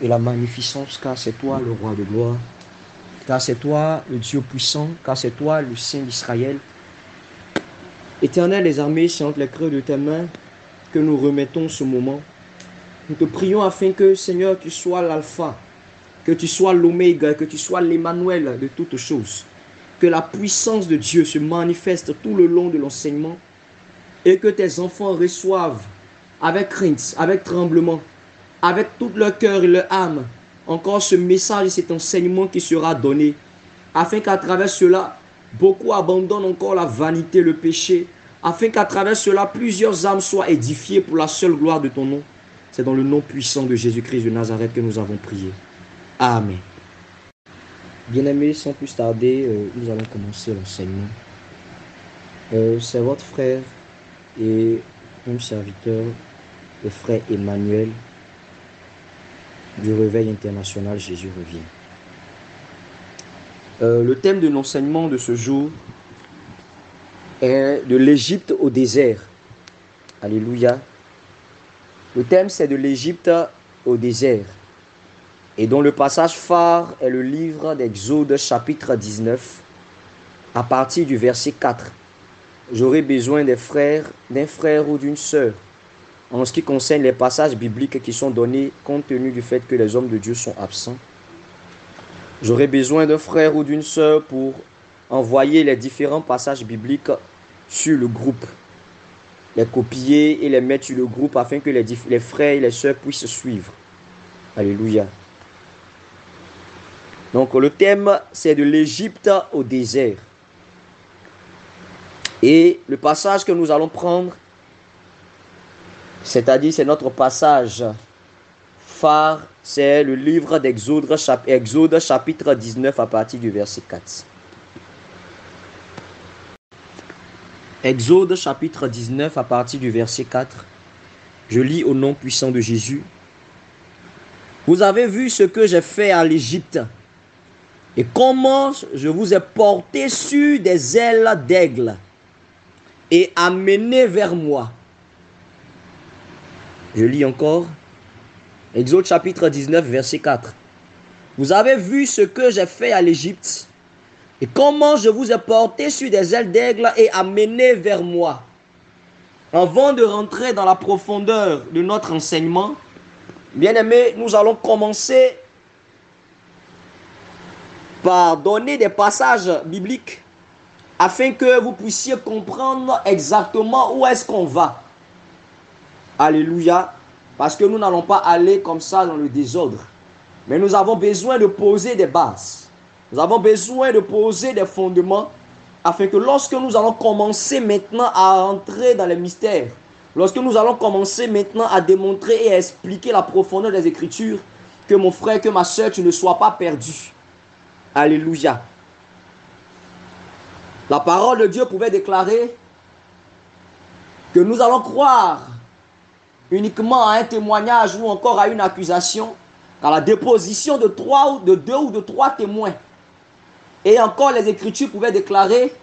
et la magnificence, car c'est toi le roi de gloire, car c'est toi le Dieu puissant, car c'est toi le Saint d'Israël. Éternel des armées, c'est entre les creux de tes mains que nous remettons ce moment. Nous te prions afin que, Seigneur, tu sois l'alpha, que tu sois l'oméga, que tu sois l'Emmanuel de toutes choses. Que la puissance de Dieu se manifeste tout le long de l'enseignement et que tes enfants reçoivent avec crainte, avec tremblement, avec tout leur cœur et leur âme, encore ce message et cet enseignement qui sera donné, afin qu'à travers cela, beaucoup abandonnent encore la vanité, le péché, afin qu'à travers cela, plusieurs âmes soient édifiées pour la seule gloire de ton nom. C'est dans le nom puissant de Jésus-Christ de Nazareth que nous avons prié. Amen. Bien-aimés, sans plus tarder, nous allons commencer l'enseignement. C'est votre frère et un serviteur, le frère Emmanuel, du Réveil international Jésus revient. Le thème de l'enseignement de ce jour est de l'Égypte au désert. Alléluia. Le thème, c'est de l'Égypte au désert. Et dont le passage phare est le livre d'Exode chapitre 19, à partir du verset 4. J'aurai besoin d'un frère ou d'une sœur en ce qui concerne les passages bibliques qui sont donnés compte tenu du fait que les hommes de Dieu sont absents. J'aurai besoin d'un frère ou d'une sœur pour envoyer les différents passages bibliques sur le groupe, les copier et les mettre sur le groupe afin que les frères et les sœurs puissent suivre. Alléluia. Donc le thème, c'est de l'Égypte au désert. Et le passage que nous allons prendre, c'est-à-dire c'est notre passage phare, c'est le livre d'Exode, Exode chapitre 19 à partir du verset 4. Exode chapitre 19 à partir du verset 4. Je lis au nom puissant de Jésus. Vous avez vu ce que j'ai fait à l'Égypte et comment je vous ai porté sur des ailes d'aigle et amené vers moi. Je lis encore. Exode chapitre 19, verset 4. Vous avez vu ce que j'ai fait à l'Égypte et comment je vous ai porté sur des ailes d'aigle et amené vers moi. Avant de rentrer dans la profondeur de notre enseignement, bien-aimés, nous allons commencer par donner des passages bibliques afin que vous puissiez comprendre exactement où est-ce qu'on va. Alléluia. Parce que nous n'allons pas aller comme ça dans le désordre. Mais nous avons besoin de poser des bases. Nous avons besoin de poser des fondements afin que lorsque nous allons commencer maintenant à entrer dans les mystères, lorsque nous allons commencer maintenant à démontrer et à expliquer la profondeur des Écritures, que mon frère, que ma soeur, tu ne sois pas perdu. Alléluia. La parole de Dieu pouvait déclarer que nous allons croire uniquement à un témoignage ou encore à une accusation, à la déposition de deux ou de trois témoins. Et encore les Écritures pouvaient déclarer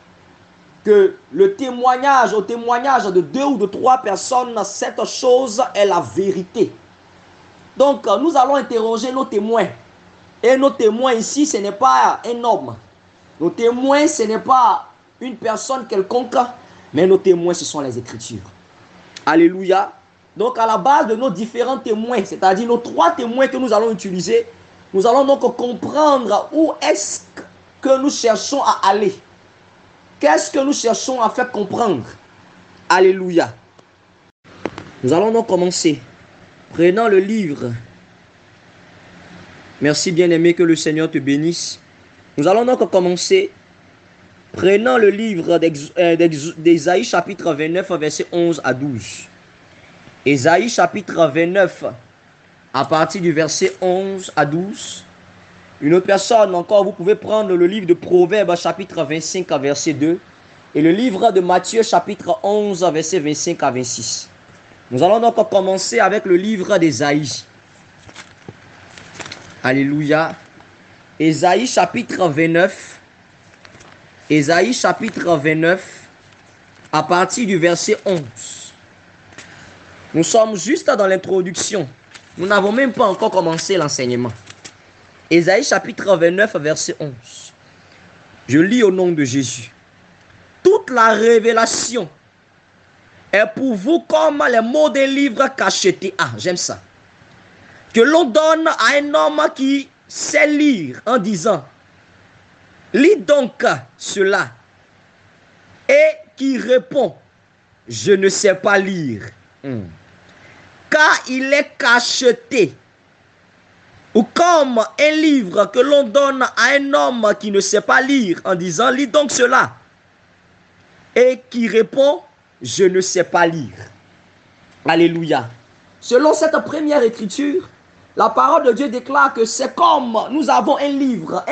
que au témoignage de deux ou de trois personnes, cette chose est la vérité. Donc nous allons interroger nos témoins. Et nos témoins ici, ce n'est pas un homme. Nos témoins, ce n'est pas une personne quelconque, mais nos témoins, ce sont les Écritures. Alléluia. Donc, à la base de nos différents témoins, c'est-à-dire nos trois témoins que nous allons utiliser, nous allons donc comprendre où est-ce que nous cherchons à aller. Qu'est-ce que nous cherchons à faire comprendre. Alléluia. Nous allons donc commencer. Prenons le livre. Merci bien-aimé, que le Seigneur te bénisse. Nous allons donc commencer. Prenons le livre d'Ésaïe chapitre 29, versets 11 à 12. Ésaïe chapitre 29, à partir du verset 11 à 12. Une autre personne encore, vous pouvez prendre le livre de Proverbes chapitre 25, verset 2. Et le livre de Matthieu chapitre 11, verset 25 à 26. Nous allons donc commencer avec le livre d'Ésaïe. Alléluia. Ésaïe chapitre 29. Ésaïe chapitre 29, à partir du verset 11. Nous sommes juste dans l'introduction. Nous n'avons même pas encore commencé l'enseignement. Ésaïe chapitre 29, verset 11. Je lis au nom de Jésus. Toute la révélation est pour vous comme les mots des livres cachetés. Ah, j'aime ça. Que l'on donne à un homme qui sait lire en disant, lis donc cela. Et qui répond, je ne sais pas lire. Car il est cacheté. Ou comme un livre que l'on donne à un homme qui ne sait pas lire en disant, lis donc cela. Et qui répond, je ne sais pas lire. Alléluia. Selon cette première écriture, la parole de Dieu déclare que c'est comme nous avons un livre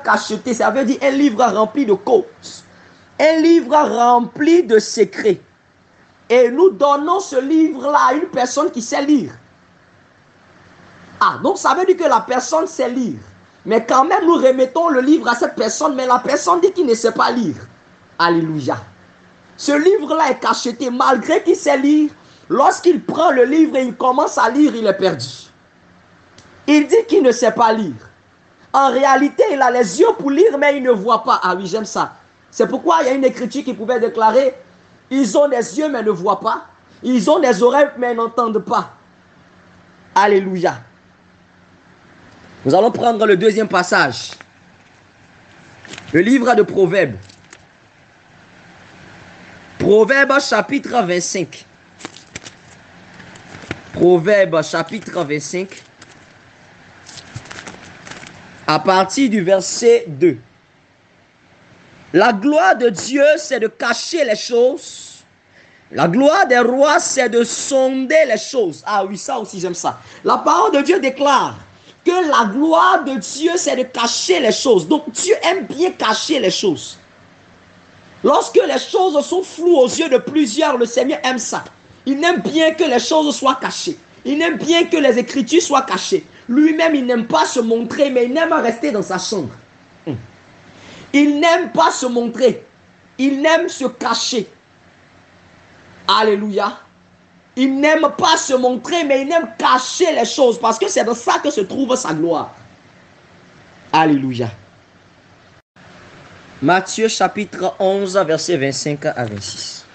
cacheté, ça veut dire un livre rempli de causes, un livre rempli de secrets. Et nous donnons ce livre-là à une personne qui sait lire. Ah, donc ça veut dire que la personne sait lire. Mais quand même, nous remettons le livre à cette personne, mais la personne dit qu'il ne sait pas lire. Alléluia. Ce livre-là est cacheté, malgré qu'il sait lire. Lorsqu'il prend le livre et il commence à lire, il est perdu. Il dit qu'il ne sait pas lire. En réalité, il a les yeux pour lire, mais il ne voit pas. Ah oui, j'aime ça. C'est pourquoi il y a une écriture qui pouvait déclarer, ils ont des yeux, mais ne voient pas. Ils ont des oreilles, mais n'entendent pas. Alléluia. Nous allons prendre le deuxième passage. Le livre de Proverbes. Proverbes chapitre 25. Proverbes chapitre 25. À partir du verset 2. La gloire de Dieu, c'est de cacher les choses. La gloire des rois, c'est de sonder les choses. Ah oui, ça aussi, j'aime ça. La parole de Dieu déclare que la gloire de Dieu, c'est de cacher les choses. Donc, Dieu aime bien cacher les choses. Lorsque les choses sont floues aux yeux de plusieurs, le Seigneur aime ça. Il aime bien que les choses soient cachées. Il aime bien que les Écritures soient cachées. Lui-même, il n'aime pas se montrer, mais il aime rester dans sa chambre. Il n'aime pas se montrer. Il aime se cacher. Alléluia. Il n'aime pas se montrer, mais il aime cacher les choses, parce que c'est dans ça que se trouve sa gloire. Alléluia. Matthieu chapitre 11, verset 25 à 26.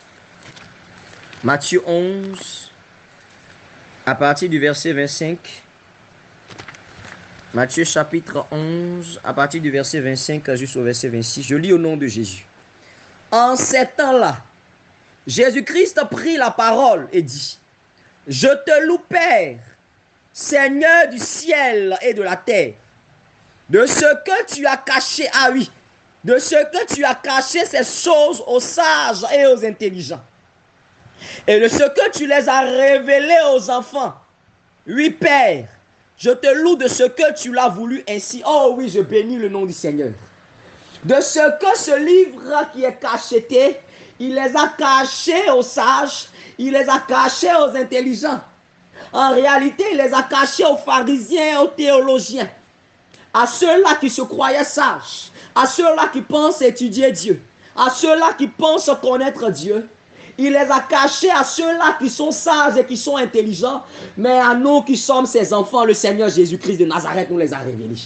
Matthieu 11, à partir du verset 25. Matthieu chapitre 11, à partir du verset 25 jusqu'au verset 26. Je lis au nom de Jésus. En ces temps-là, Jésus-Christ prit la parole et dit, je te loue, Père, Seigneur du ciel et de la terre, de ce que tu as caché, ah oui, de ce que tu as caché ces choses aux sages et aux intelligents, et de ce que tu les as révélées aux enfants. Oui, Père, je te loue de ce que tu l'as voulu ainsi. Oh oui, je bénis le nom du Seigneur. De ce que ce livre qui est cacheté, il les a cachés aux sages, il les a cachés aux intelligents. En réalité, il les a cachés aux pharisiens et aux théologiens, à ceux-là qui se croyaient sages, à ceux-là qui pensent étudier Dieu, à ceux-là qui pensent connaître Dieu. Il les a cachés à ceux-là qui sont sages et qui sont intelligents, mais à nous qui sommes ses enfants, le Seigneur Jésus-Christ de Nazareth nous les a révélés.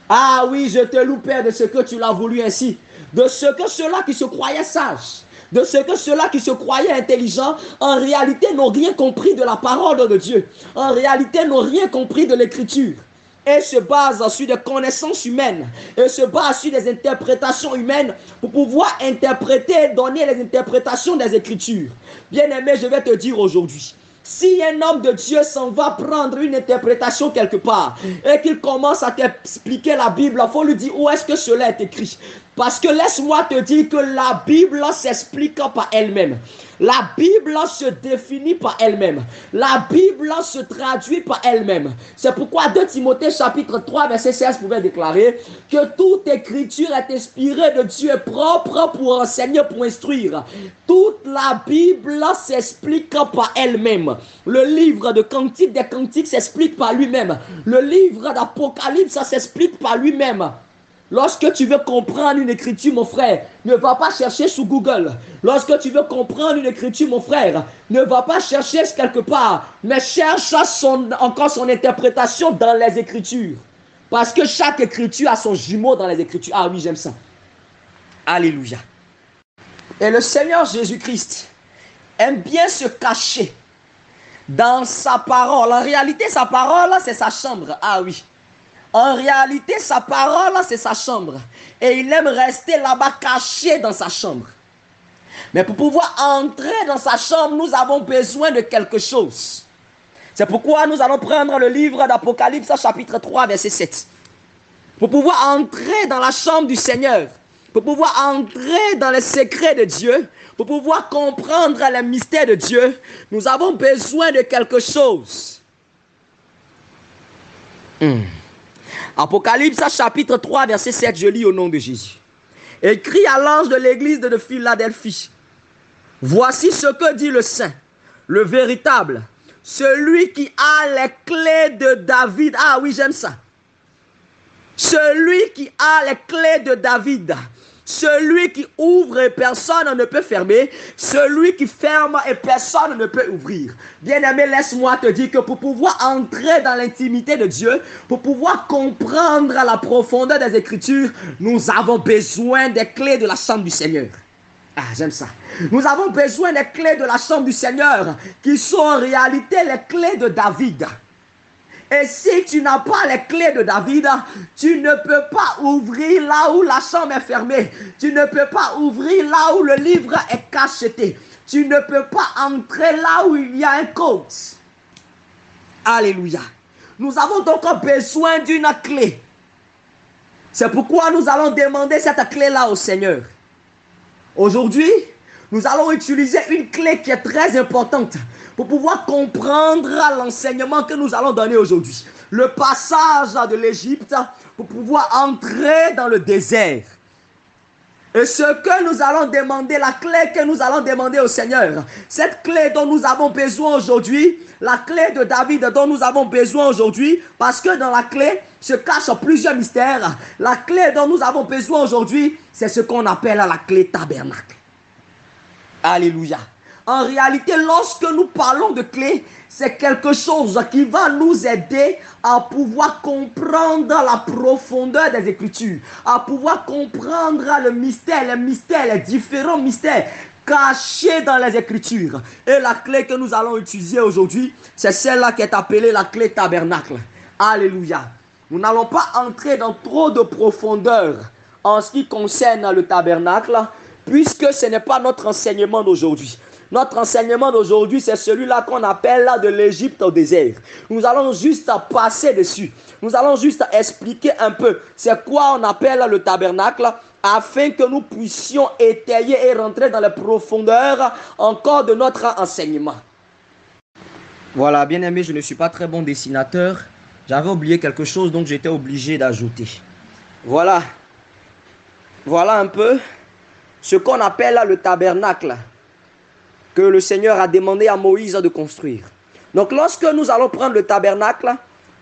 Ah oui, je te loue, Père, de ce que tu l'as voulu ainsi, de ce que ceux-là qui se croyaient sages, de ce que ceux-là qui se croyaient intelligents, en réalité n'ont rien compris de la parole de Dieu, en réalité n'ont rien compris de l'écriture, et se basent sur des connaissances humaines, et se basent sur des interprétations humaines pour pouvoir interpréter, donner les interprétations des Écritures. Bien-aimé, je vais te dire aujourd'hui, si un homme de Dieu s'en va prendre une interprétation quelque part et qu'il commence à t'expliquer la Bible, il faut lui dire où est-ce que cela est écrit. Parce que laisse-moi te dire que la Bible s'explique par elle-même. La Bible se définit par elle-même. La Bible se traduit par elle-même. C'est pourquoi 2 Timothée chapitre 3 verset 16 pouvait déclarer que toute écriture est inspirée de Dieu, propre pour enseigner, pour instruire. Toute la Bible s'explique par elle-même. Le livre de Cantiques des Cantiques s'explique par lui-même. Le livre d'Apocalypse s'explique par lui-même. Lorsque tu veux comprendre une écriture, mon frère, ne va pas chercher sur Google. Lorsque tu veux comprendre une écriture, mon frère, ne va pas chercher quelque part, mais cherche encore son interprétation dans les écritures. Parce que chaque écriture a son jumeau dans les écritures. Ah oui, j'aime ça. Alléluia. Et le Seigneur Jésus-Christ aime bien se cacher dans sa parole. En réalité, sa parole, c'est sa chambre. Ah oui. En réalité, sa parole, c'est sa chambre. Et il aime rester là-bas caché dans sa chambre. Mais pour pouvoir entrer dans sa chambre, nous avons besoin de quelque chose. C'est pourquoi nous allons prendre le livre d'Apocalypse, chapitre 3, verset 7. Pour pouvoir entrer dans la chambre du Seigneur, pour pouvoir entrer dans les secrets de Dieu, pour pouvoir comprendre les mystères de Dieu, nous avons besoin de quelque chose. Apocalypse chapitre 3 verset 7, je lis au nom de Jésus. Écrit à l'ange de l'église de Philadelphie. Voici ce que dit le saint, le véritable, celui qui a les clés de David. Ah oui, j'aime ça. Celui qui a les clés de David. Celui qui ouvre et personne ne peut fermer. Celui qui ferme et personne ne peut ouvrir. Bien-aimé, laisse-moi te dire que pour pouvoir entrer dans l'intimité de Dieu, pour pouvoir comprendre la profondeur des Écritures, nous avons besoin des clés de la chambre du Seigneur. Ah, j'aime ça. Nous avons besoin des clés de la chambre du Seigneur, qui sont en réalité les clés de David. Et si tu n'as pas les clés de David, tu ne peux pas ouvrir là où la chambre est fermée. Tu ne peux pas ouvrir là où le livre est cacheté. Tu ne peux pas entrer là où il y a un code. Alléluia. Nous avons donc besoin d'une clé. C'est pourquoi nous allons demander cette clé-là au Seigneur. Aujourd'hui, nous allons utiliser une clé qui est très importante pour pouvoir comprendre l'enseignement que nous allons donner aujourd'hui. Le passage de l'Égypte pour pouvoir entrer dans le désert. Et ce que nous allons demander, la clé que nous allons demander au Seigneur, cette clé dont nous avons besoin aujourd'hui, la clé de David dont nous avons besoin aujourd'hui, parce que dans la clé se cachent plusieurs mystères. La clé dont nous avons besoin aujourd'hui, c'est ce qu'on appelle la clé tabernacle. Alléluia. En réalité, lorsque nous parlons de clé, c'est quelque chose qui va nous aider à pouvoir comprendre la profondeur des Écritures, à pouvoir comprendre le mystère, les différents mystères cachés dans les Écritures. Et la clé que nous allons utiliser aujourd'hui, c'est celle-là qui est appelée la clé tabernacle. Alléluia. Nous n'allons pas entrer dans trop de profondeur en ce qui concerne le tabernacle, puisque ce n'est pas notre enseignement d'aujourd'hui. Notre enseignement d'aujourd'hui, c'est celui-là qu'on appelle là de l'Égypte au désert. Nous allons juste passer dessus. Nous allons juste expliquer un peu c'est quoi on appelle le tabernacle, afin que nous puissions étayer et rentrer dans les profondeurs encore de notre enseignement. Voilà, bien aimé, je ne suis pas très bon dessinateur. J'avais oublié quelque chose, donc j'étais obligé d'ajouter. Voilà. Voilà un peu ce qu'on appelle là le tabernacle que le Seigneur a demandé à Moïse de construire. Donc lorsque nous allons prendre le tabernacle,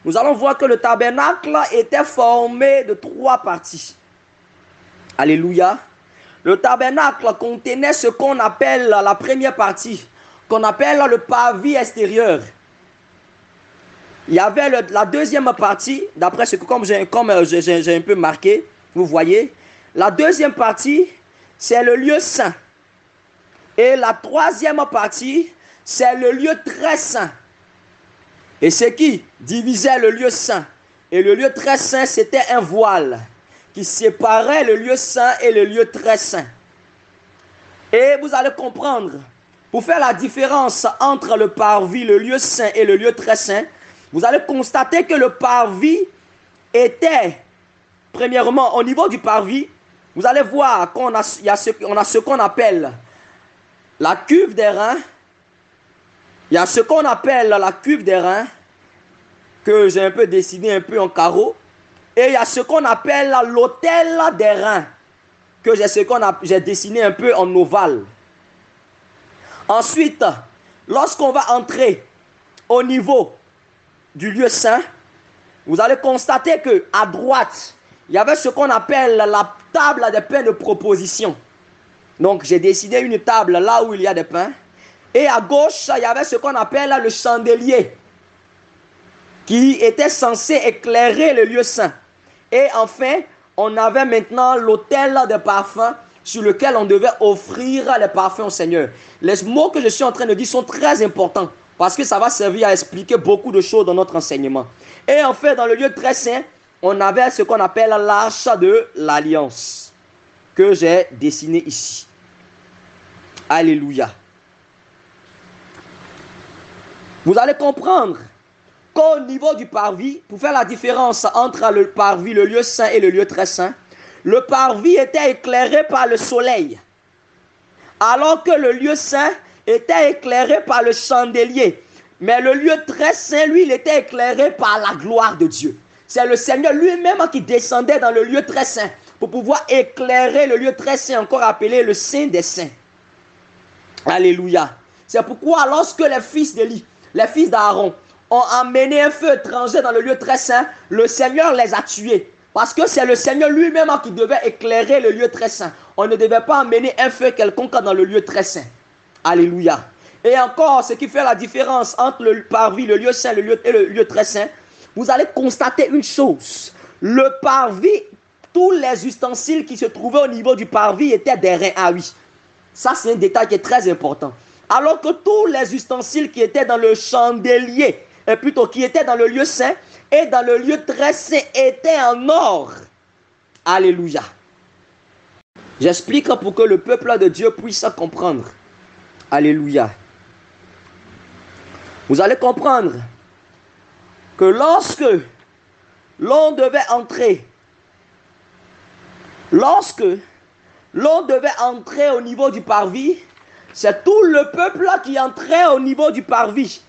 nous allons voir que le tabernacle était formé de 3 parties. Alléluia. Le tabernacle contenait ce qu'on appelle la première partie, qu'on appelle le parvis extérieur. Il y avait la deuxième partie, d'après ce que comme j'ai un peu marqué, vous voyez, la deuxième partie, c'est le lieu saint. Et la troisième partie, c'est le lieu très saint. Et ce qui divisait le lieu saint et le lieu très saint, c'était un voile qui séparait le lieu saint et le lieu très saint. Et vous allez comprendre, pour faire la différence entre le parvis, le lieu saint et le lieu très saint, vous allez constater que le parvis était, premièrement, au niveau du parvis, vous allez voir qu'on a ce qu'on appelle la cuve des reins. Il y a ce qu'on appelle la cuve des reins, que j'ai un peu dessiné un peu en carreau. Et il y a ce qu'on appelle l'autel des reins, que j'ai dessiné un peu en ovale. Ensuite, lorsqu'on va entrer au niveau du lieu saint, vous allez constater qu'à droite, il y avait ce qu'on appelle la table des pains de proposition. Donc, j'ai dessiné une table là où il y a des pains. Et à gauche, il y avait ce qu'on appelle le chandelier, qui était censé éclairer le lieu saint. Et enfin, on avait maintenant l'autel de parfums sur lequel on devait offrir les parfums au Seigneur. Les mots que je suis en train de dire sont très importants parce que ça va servir à expliquer beaucoup de choses dans notre enseignement. Et enfin, dans le lieu très saint, on avait ce qu'on appelle l'arche de l'alliance que j'ai dessiné ici. Alléluia. Vous allez comprendre qu'au niveau du parvis, pour faire la différence entre le parvis, le lieu saint et le lieu très saint, le parvis était éclairé par le soleil, alors que le lieu saint était éclairé par le chandelier. Mais le lieu très saint, lui, il était éclairé par la gloire de Dieu. C'est le Seigneur lui-même qui descendait dans le lieu très saint pour pouvoir éclairer le lieu très saint, encore appelé le Saint des Saints. Alléluia. C'est pourquoi lorsque les fils d'Élie, les fils d'Aaron, ont amené un feu étranger dans le lieu très saint, le Seigneur les a tués. Parce que c'est le Seigneur lui-même qui devait éclairer le lieu très saint. On ne devait pas amener un feu quelconque dans le lieu très saint. Alléluia. Et encore, ce qui fait la différence entre le parvis, le lieu saint, et le lieu très saint, vous allez constater une chose. Le parvis, tous les ustensiles qui se trouvaient au niveau du parvis étaient des reins à huile. Ça, c'est un détail qui est très important. Alors que tous les ustensiles qui étaient dans le chandelier, plutôt qui étaient dans le lieu saint et dans le lieu très saint étaient en or. Alléluia. J'explique pour que le peuple de Dieu puisse comprendre. Alléluia. Vous allez comprendre que lorsque l'on devait entrer, au niveau du parvis, c'est tout le peuple qui entrait au niveau du parvis,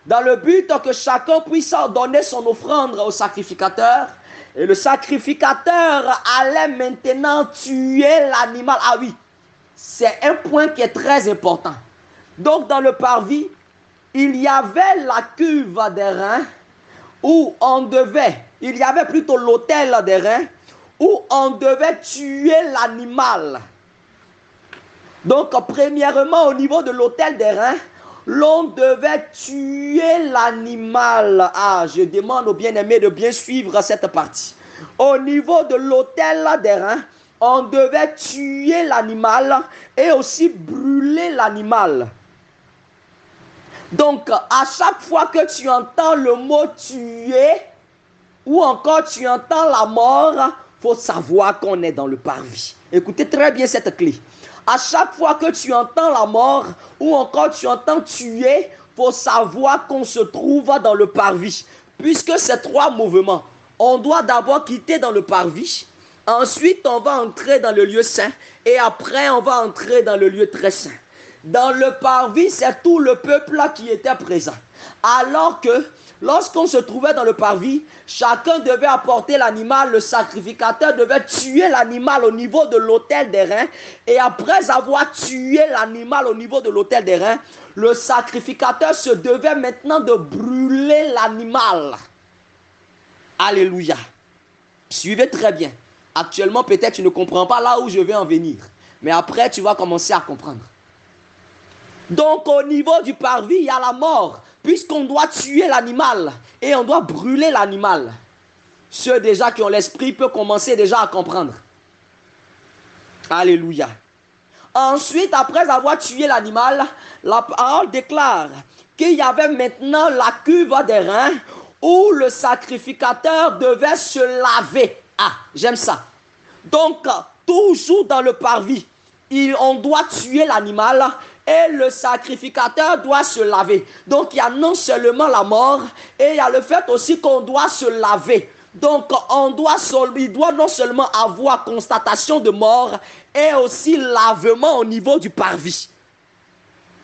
dans le but que chacun puisse donner son offrande au sacrificateur. Et le sacrificateur allait maintenant tuer l'animal. Ah oui, c'est un point qui est très important. Donc dans le parvis, il y avait la cuve des reins, où on devait, il y avait plutôt l'autel des reins, où on devait tuer l'animal. Donc, premièrement, au niveau de l'autel des reins, l'on devait tuer l'animal. Ah, je demande aux bien-aimés de bien suivre cette partie. Au niveau de l'autel des reins, on devait tuer l'animal et aussi brûler l'animal. Donc, à chaque fois que tu entends le mot tuer, ou encore tu entends la mort, il faut savoir qu'on est dans le parvis. Écoutez très bien cette clé. À chaque fois que tu entends la mort, ou encore tu entends tuer, il faut savoir qu'on se trouve dans le parvis. Puisque ces trois mouvements, on doit d'abord quitter dans le parvis, ensuite on va entrer dans le lieu saint, et après on va entrer dans le lieu très saint. Dans le parvis, c'est tout le peuple qui était présent. Alors que lorsqu'on se trouvait dans le parvis, chacun devait apporter l'animal, le sacrificateur devait tuer l'animal au niveau de l'autel des reins. Et après avoir tué l'animal au niveau de l'autel des reins, le sacrificateur se devait maintenant de brûler l'animal. Alléluia. Suivez très bien. Actuellement, peut-être tu ne comprends pas là où je vais en venir. Mais après, tu vas commencer à comprendre. Donc, au niveau du parvis, il y a la mort, puisqu'on doit tuer l'animal et on doit brûler l'animal. Ceux déjà qui ont l'esprit peuvent commencer déjà à comprendre. Alléluia. Ensuite, après avoir tué l'animal, la parole déclare qu'il y avait maintenant la cuve des reins où le sacrificateur devait se laver. Ah, j'aime ça. Donc, toujours dans le parvis, on doit tuer l'animal et le sacrificateur doit se laver. Donc, il y a non seulement la mort, et il y a le fait aussi qu'on doit se laver. Donc, il doit non seulement avoir constatation de mort, et aussi lavement au niveau du parvis.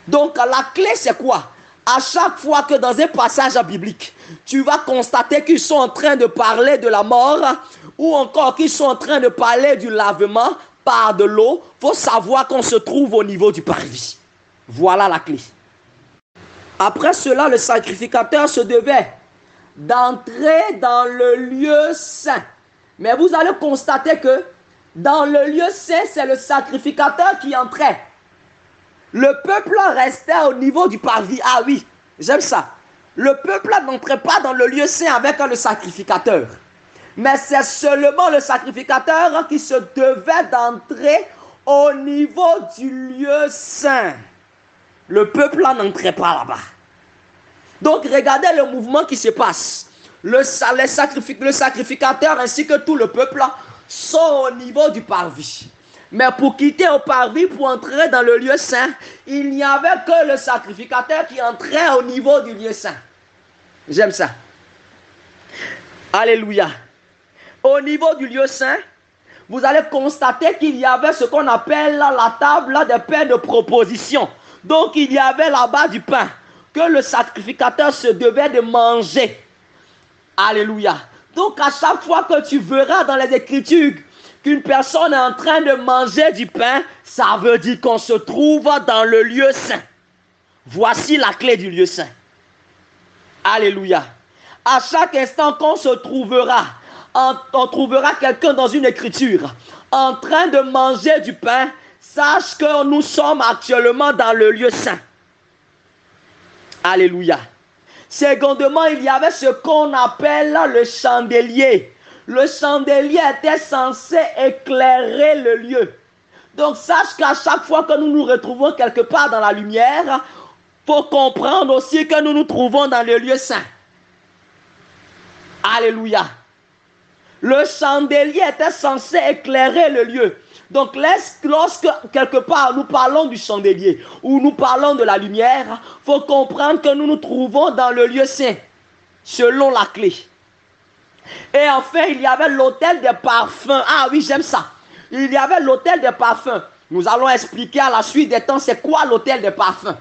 Donc, la clé, c'est quoi? À chaque fois que dans un passage biblique, tu vas constater qu'ils sont en train de parler de la mort, ou encore qu'ils sont en train de parler du lavement par de l'eau, il faut savoir qu'on se trouve au niveau du parvis. Voilà la clé. Après cela, le sacrificateur se devait d'entrer dans le lieu saint. Mais vous allez constater que dans le lieu saint, c'est le sacrificateur qui entrait. Le peuple restait au niveau du parvis. Ah oui, j'aime ça. Le peuple n'entrait pas dans le lieu saint avec le sacrificateur. Mais c'est seulement le sacrificateur qui se devait d'entrer au niveau du lieu saint. Le peuple n'entrait pas là-bas. Donc regardez le mouvement qui se passe. Le sacrificateur ainsi que tout le peuple sont au niveau du parvis. Mais pour quitter au parvis, pour entrer dans le lieu saint, il n'y avait que le sacrificateur qui entrait au niveau du lieu saint. J'aime ça. Alléluia. Au niveau du lieu saint, vous allez constater qu'il y avait ce qu'on appelle la table des pains de proposition. Donc il y avait là-bas du pain que le sacrificateur se devait de manger. Alléluia. Donc à chaque fois que tu verras dans les Écritures qu'une personne est en train de manger du pain, ça veut dire qu'on se trouve dans le lieu saint. Voici la clé du lieu saint. Alléluia. À chaque instant qu'on se trouvera, on trouvera quelqu'un dans une écriture en train de manger du pain, sache que nous sommes actuellement dans le lieu saint. Alléluia. Secondement, il y avait ce qu'on appelle le chandelier. Le chandelier était censé éclairer le lieu. Donc sache qu'à chaque fois que nous nous retrouvons quelque part dans la lumière, il faut comprendre aussi que nous nous trouvons dans le lieu saint. Alléluia. Le chandelier était censé éclairer le lieu. Donc lorsque quelque part nous parlons du chandelier ou nous parlons de la lumière, il faut comprendre que nous nous trouvons dans le lieu saint, selon la clé. Et enfin, il y avait l'autel des parfums. Ah oui, j'aime ça. Il y avait l'autel des parfums. Nous allons expliquer à la suite des temps c'est quoi l'autel des parfums.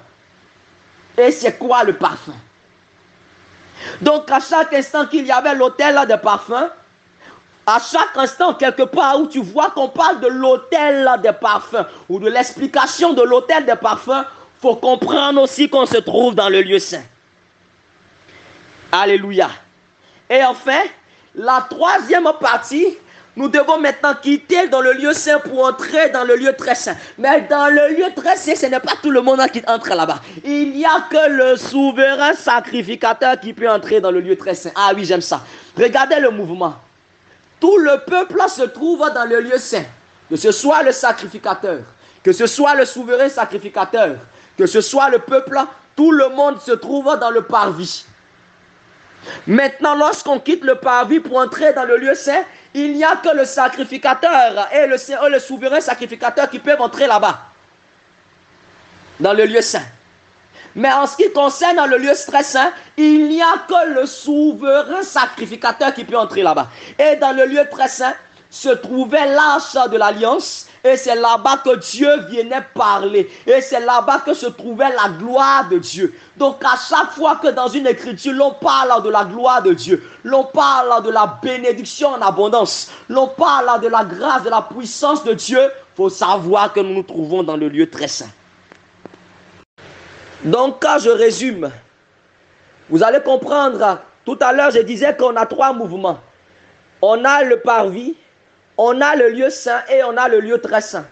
Et c'est quoi le parfum. Donc à chaque instant qu'il y avait l'autel des parfums, à chaque instant, quelque part où tu vois qu'on parle de l'autel des parfums ou de l'explication de l'autel des parfums, il faut comprendre aussi qu'on se trouve dans le lieu saint. Alléluia. Et enfin, la troisième partie, nous devons maintenant quitter dans le lieu saint pour entrer dans le lieu très saint. Mais dans le lieu très saint, ce n'est pas tout le monde qui entre là-bas. Il n'y a que le souverain sacrificateur qui peut entrer dans le lieu très saint. Ah oui, j'aime ça. Regardez le mouvement. Tout le peuple se trouve dans le lieu saint. Que ce soit le sacrificateur, que ce soit le souverain sacrificateur, que ce soit le peuple, tout le monde se trouve dans le parvis. Maintenant, lorsqu'on quitte le parvis pour entrer dans le lieu saint, il n'y a que le sacrificateur et le souverain sacrificateur qui peuvent entrer là-bas, dans le lieu saint. Mais en ce qui concerne le lieu très saint, il n'y a que le souverain sacrificateur qui peut entrer là-bas. Et dans le lieu très saint se trouvait l'arche de l'alliance. Et c'est là-bas que Dieu venait parler. Et c'est là-bas que se trouvait la gloire de Dieu. Donc à chaque fois que dans une écriture, l'on parle de la gloire de Dieu, l'on parle de la bénédiction en abondance, l'on parle de la grâce, de la puissance de Dieu, il faut savoir que nous nous trouvons dans le lieu très saint. Donc quand je résume, vous allez comprendre, tout à l'heure je disais qu'on a trois mouvements. On a le parvis, on a le lieu saint et on a le lieu très saint.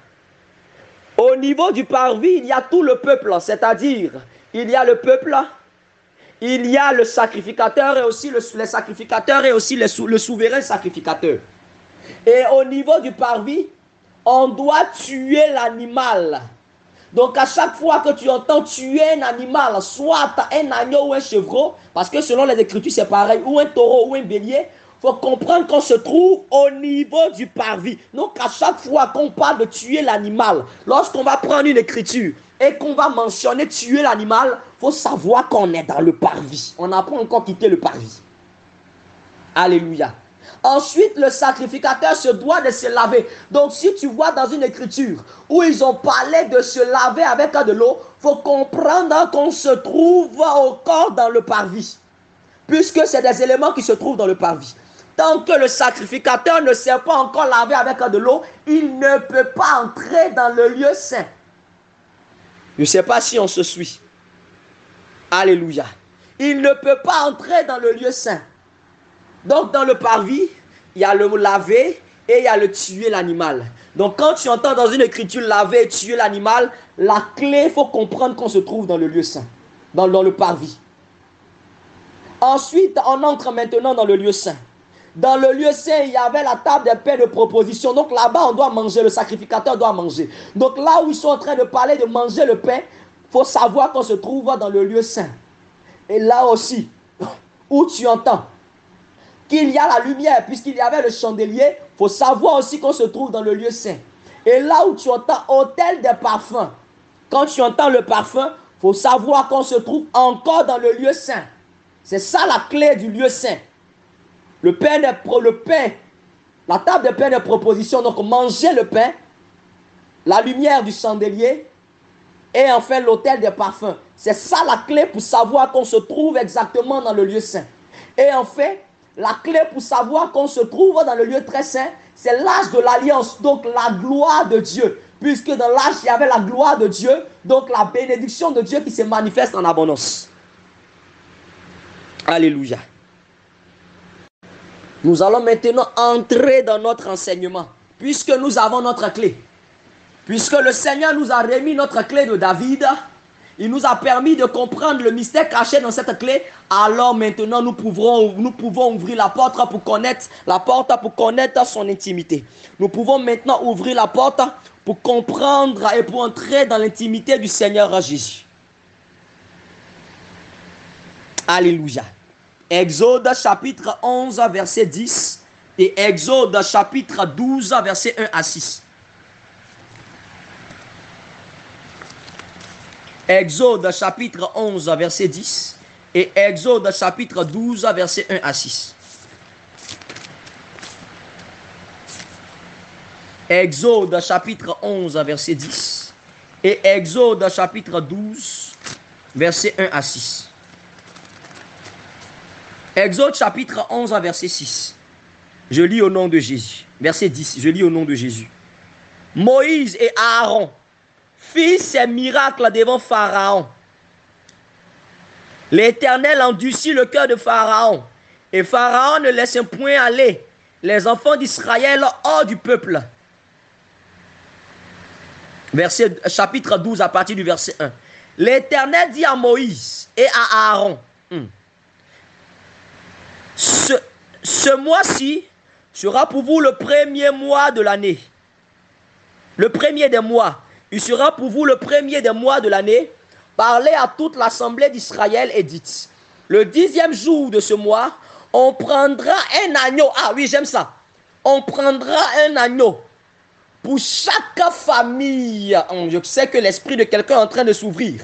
Au niveau du parvis, il y a tout le peuple, c'est-à-dire il y a le peuple, il y a le sacrificateur et aussi les sacrificateurs et aussi le souverain sacrificateur. Et au niveau du parvis, on doit tuer l'animal. Donc à chaque fois que tu entends tuer un animal, soit un agneau ou un chevreau, parce que selon les Écritures c'est pareil, ou un taureau ou un bélier, il faut comprendre qu'on se trouve au niveau du parvis. Donc à chaque fois qu'on parle de tuer l'animal, lorsqu'on va prendre une écriture et qu'on va mentionner tuer l'animal, il faut savoir qu'on est dans le parvis. On n'a pas encore quitté le parvis. Alléluia. Ensuite, le sacrificateur se doit de se laver. Donc, si tu vois dans une écriture où ils ont parlé de se laver avec de l'eau, il faut comprendre qu'on se trouve encore dans le parvis. Puisque c'est des éléments qui se trouvent dans le parvis. Tant que le sacrificateur ne s'est pas encore lavé avec de l'eau, il ne peut pas entrer dans le lieu saint. Je ne sais pas si on se suit. Alléluia. Il ne peut pas entrer dans le lieu saint. Donc dans le parvis, il y a le mot laver et il y a le tuer l'animal. Donc quand tu entends dans une écriture laver et tuer l'animal, la clé, il faut comprendre qu'on se trouve dans le lieu saint, dans le parvis. Ensuite, on entre maintenant dans le lieu saint. Dans le lieu saint, il y avait la table des pains de proposition. Donc là-bas, on doit manger, le sacrificateur doit manger. Donc là où ils sont en train de parler de manger le pain, il faut savoir qu'on se trouve dans le lieu saint. Et là aussi, où tu entends qu'il y a la lumière, puisqu'il y avait le chandelier, il faut savoir aussi qu'on se trouve dans le lieu saint. Et là où tu entends hôtel des parfums, quand tu entends le parfum, il faut savoir qu'on se trouve encore dans le lieu saint. C'est ça la clé du lieu saint. Le pain, la table de pain de proposition, donc manger le pain, la lumière du chandelier et enfin l'autel des parfums. C'est ça la clé pour savoir qu'on se trouve exactement dans le lieu saint. Et enfin, la clé pour savoir qu'on se trouve dans le lieu très saint, c'est l'âge de l'alliance, donc la gloire de Dieu. Puisque dans l'âge, il y avait la gloire de Dieu, donc la bénédiction de Dieu qui se manifeste en abondance. Alléluia. Nous allons maintenant entrer dans notre enseignement, puisque nous avons notre clé. Puisque le Seigneur nous a remis notre clé de David, il nous a permis de comprendre le mystère caché dans cette clé. Alors maintenant, nous pouvons ouvrir la porte pour connaître son intimité. Nous pouvons maintenant ouvrir la porte pour comprendre et pour entrer dans l'intimité du Seigneur Jésus. Alléluia. Exode chapitre 11, verset 10 et Exode chapitre 12, verset 1 à 6. Exode chapitre 11, verset 10 et Exode chapitre 12, verset 1 à 6. Exode chapitre 11, verset 10 et Exode chapitre 12, verset 1 à 6. Exode chapitre 11, verset 6. Je lis au nom de Jésus. Verset 10, je lis au nom de Jésus. Moïse et Aaron firent ces miracles devant Pharaon. L'Éternel endurcit le cœur de Pharaon. Et Pharaon ne laisse point aller les enfants d'Israël hors du peuple. Chapitre 12 à partir du verset 1. L'Éternel dit à Moïse et à Aaron, ce mois-ci sera pour vous le premier mois de l'année. Le premier des mois. Il sera pour vous le premier des mois de l'année. Parlez à toute l'assemblée d'Israël et dites, le 10e jour de ce mois, on prendra un agneau. Ah oui, j'aime ça. On prendra un agneau pour chaque famille. Je sais que l'esprit de quelqu'un est en train de s'ouvrir.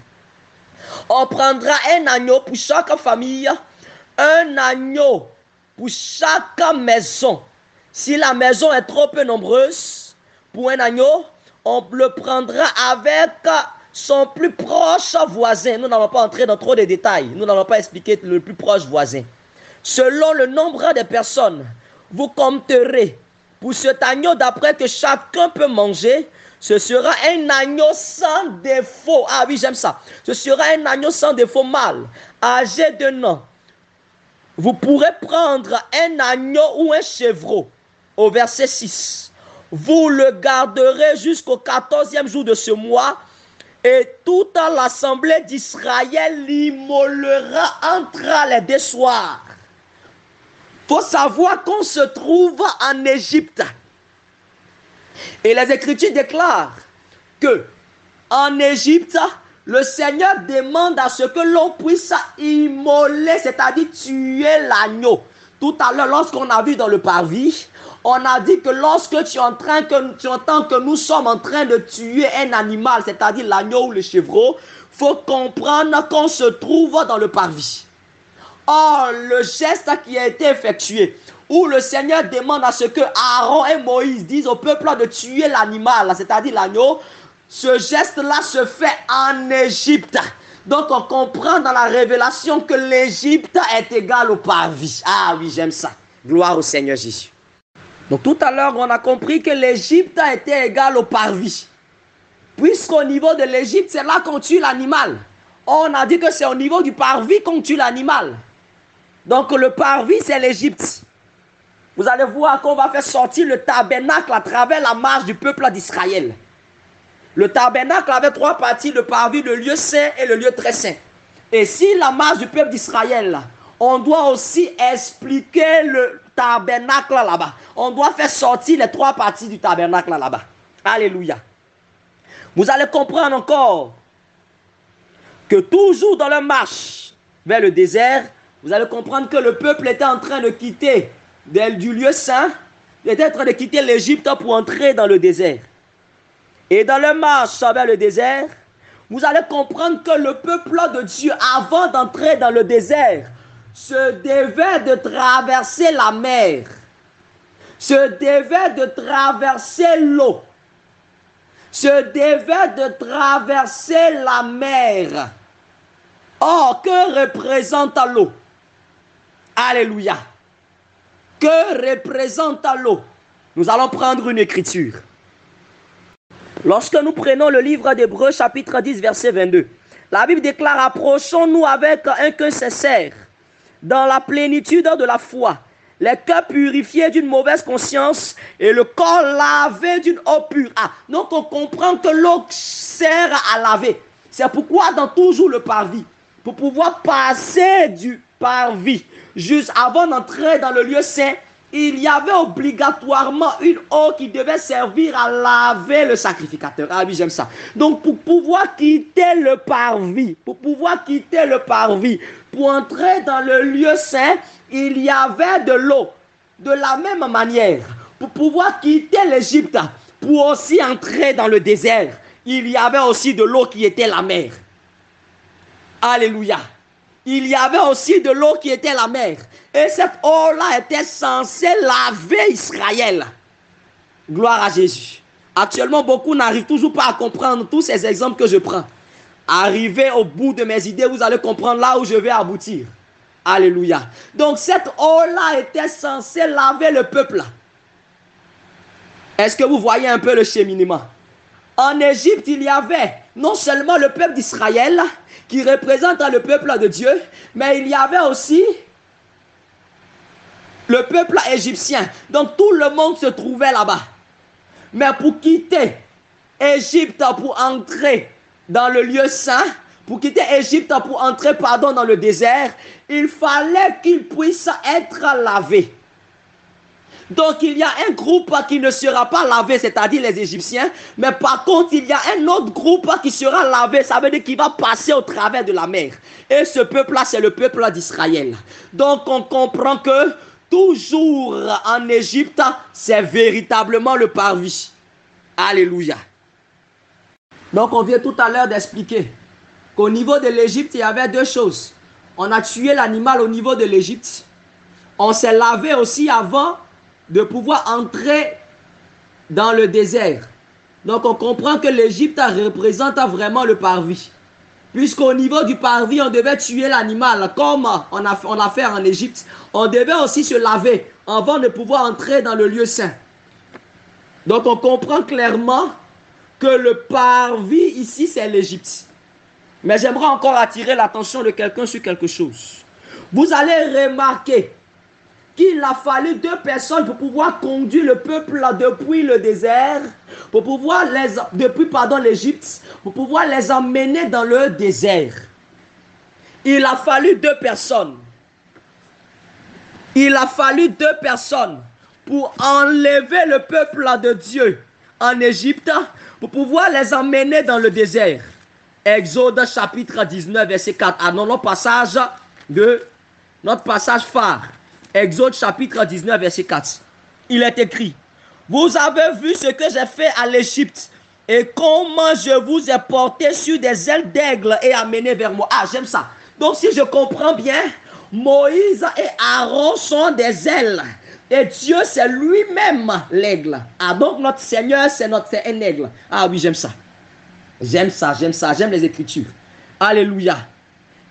On prendra un agneau pour chaque famille. Un agneau pour chaque maison. Si la maison est trop peu nombreuse, pour un agneau, on le prendra avec son plus proche voisin. Nous n'allons pas entrer dans trop de détails. Nous n'allons pas expliquer le plus proche voisin. Selon le nombre de personnes, vous compterez pour cet agneau d'après que chacun peut manger. Ce sera un agneau sans défaut. Ah oui, j'aime ça. Ce sera un agneau sans défaut mâle, âgé d'un an. Vous pourrez prendre un agneau ou un chevreau. Au verset 6. Vous le garderez jusqu'au 14e jour de ce mois. Et toute l'assemblée d'Israël l'immolera entre les deux soirs. Il faut savoir qu'on se trouve en Égypte. Et les Écritures déclarent que en Égypte, le Seigneur demande à ce que l'on puisse immoler, c'est-à-dire tuer l'agneau. Tout à l'heure, lorsqu'on a vu dans le parvis, on a dit que lorsque tu entends que nous sommes en train de tuer un animal, c'est-à-dire l'agneau ou le chevreau, il faut comprendre qu'on se trouve dans le parvis. Or, le geste qui a été effectué, où le Seigneur demande à ce que Aaron et Moïse disent au peuple de tuer l'animal, c'est-à-dire l'agneau, ce geste-là se fait en Égypte. Donc, on comprend dans la révélation que l'Égypte est égale au parvis. Ah oui, j'aime ça. Gloire au Seigneur Jésus. Donc, tout à l'heure, on a compris que l'Égypte était égale au parvis. Puisqu'au niveau de l'Égypte, c'est là qu'on tue l'animal. On a dit que c'est au niveau du parvis qu'on tue l'animal. Donc, le parvis, c'est l'Égypte. vous allez voir qu'on va faire sortir le tabernacle à travers la marche du peuple d'Israël. Le tabernacle avait 3 parties, le parvis, le lieu saint et le lieu très saint. Et si la marche du peuple d'Israël, on doit aussi expliquer le tabernacle là-bas. On doit faire sortir les 3 parties du tabernacle là-bas. Alléluia. Vous allez comprendre encore que toujours dans leur marche vers le désert, vous allez comprendre que le peuple était en train de quitter du lieu saint, il était en train de quitter l'Égypte pour entrer dans le désert. Et dans leur marche vers le désert, vous allez comprendre que le peuple de Dieu, avant d'entrer dans le désert, se devait de traverser la mer, se devait de traverser l'eau, se devait de traverser la mer. Or, que représente l'eau? Alléluia. Que représente l'eau? Nous allons prendre une écriture. Lorsque nous prenons le livre d'Hébreux chapitre 10 verset 22, la Bible déclare: approchons-nous avec un cœur sincère, dans la plénitude de la foi, les cœurs purifiés d'une mauvaise conscience et le corps lavé d'une eau pure. Donc on comprend que l'eau sert à laver. C'est pourquoi dans toujours le parvis, pour pouvoir passer du parvis juste avant d'entrer dans le lieu saint, il y avait obligatoirement une eau qui devait servir à laver le sacrificateur. Ah oui, j'aime ça. Donc pour pouvoir quitter le parvis, pour entrer dans le lieu saint, il y avait de l'eau. De la même manière, pour pouvoir quitter l'Égypte, pour aussi entrer dans le désert, il y avait aussi de l'eau qui était la mer. Alléluia. Il y avait aussi de l'eau qui était la mer. Et cette eau-là était censée laver Israël. Gloire à Jésus. Actuellement, beaucoup n'arrivent toujours pas à comprendre tous ces exemples que je prends. Arrivé au bout de mes idées, vous allez comprendre là où je vais aboutir. Alléluia. Donc cette eau-là était censée laver le peuple. Est-ce que vous voyez un peu le cheminement? En Égypte, il y avait non seulement le peuple d'Israël, qui représente le peuple de Dieu, mais il y avait aussi le peuple égyptien. Donc tout le monde se trouvait là-bas. Mais pour quitter Égypte, pour entrer dans le lieu saint, pour quitter Égypte, pour entrer dans le désert, il fallait qu'ils puissent être lavés. Donc il y a un groupe qui ne sera pas lavé, c'est-à-dire les Égyptiens, mais par contre il y a un autre groupe qui sera lavé, ça veut dire qu'il va passer au travers de la mer. Et ce peuple-là, c'est le peuple d'Israël. Donc on comprend que toujours en Égypte, c'est véritablement le parvis. Alléluia. Donc on vient tout à l'heure d'expliquer qu'au niveau de l'Égypte, il y avait 2 choses. On a tué l'animal au niveau de l'Égypte. On s'est lavé aussi avant de pouvoir entrer dans le désert. Donc on comprend que l'Égypte représente vraiment le parvis. Puisqu'au niveau du parvis, on devait tuer l'animal, comme on a fait en Égypte. On devait aussi se laver avant de pouvoir entrer dans le lieu saint. Donc on comprend clairement que le parvis ici, c'est l'Égypte. Mais j'aimerais encore attirer l'attention de quelqu'un sur quelque chose. Vous allez remarquer qu'il a fallu 2 personnes pour pouvoir conduire le peuple depuis le désert, pour pouvoir l'Égypte, pour pouvoir les emmener dans le désert. Il a fallu 2 personnes. Il a fallu 2 personnes pour enlever le peuple de Dieu en Égypte, pour pouvoir les emmener dans le désert. Exode chapitre 19, verset 4. Ah non, notre passage phare. Exode chapitre 19, verset 4. Il est écrit: vous avez vu ce que j'ai fait à l'Égypte et comment je vous ai porté sur des ailes d'aigle et amené vers moi. Ah, j'aime ça. Donc, si je comprends bien, Moïse et Aaron sont des ailes. Et Dieu, c'est lui-même l'aigle. Ah, donc notre Seigneur, c'est un aigle. Ah oui, j'aime ça. J'aime ça, j'aime les Écritures. Alléluia.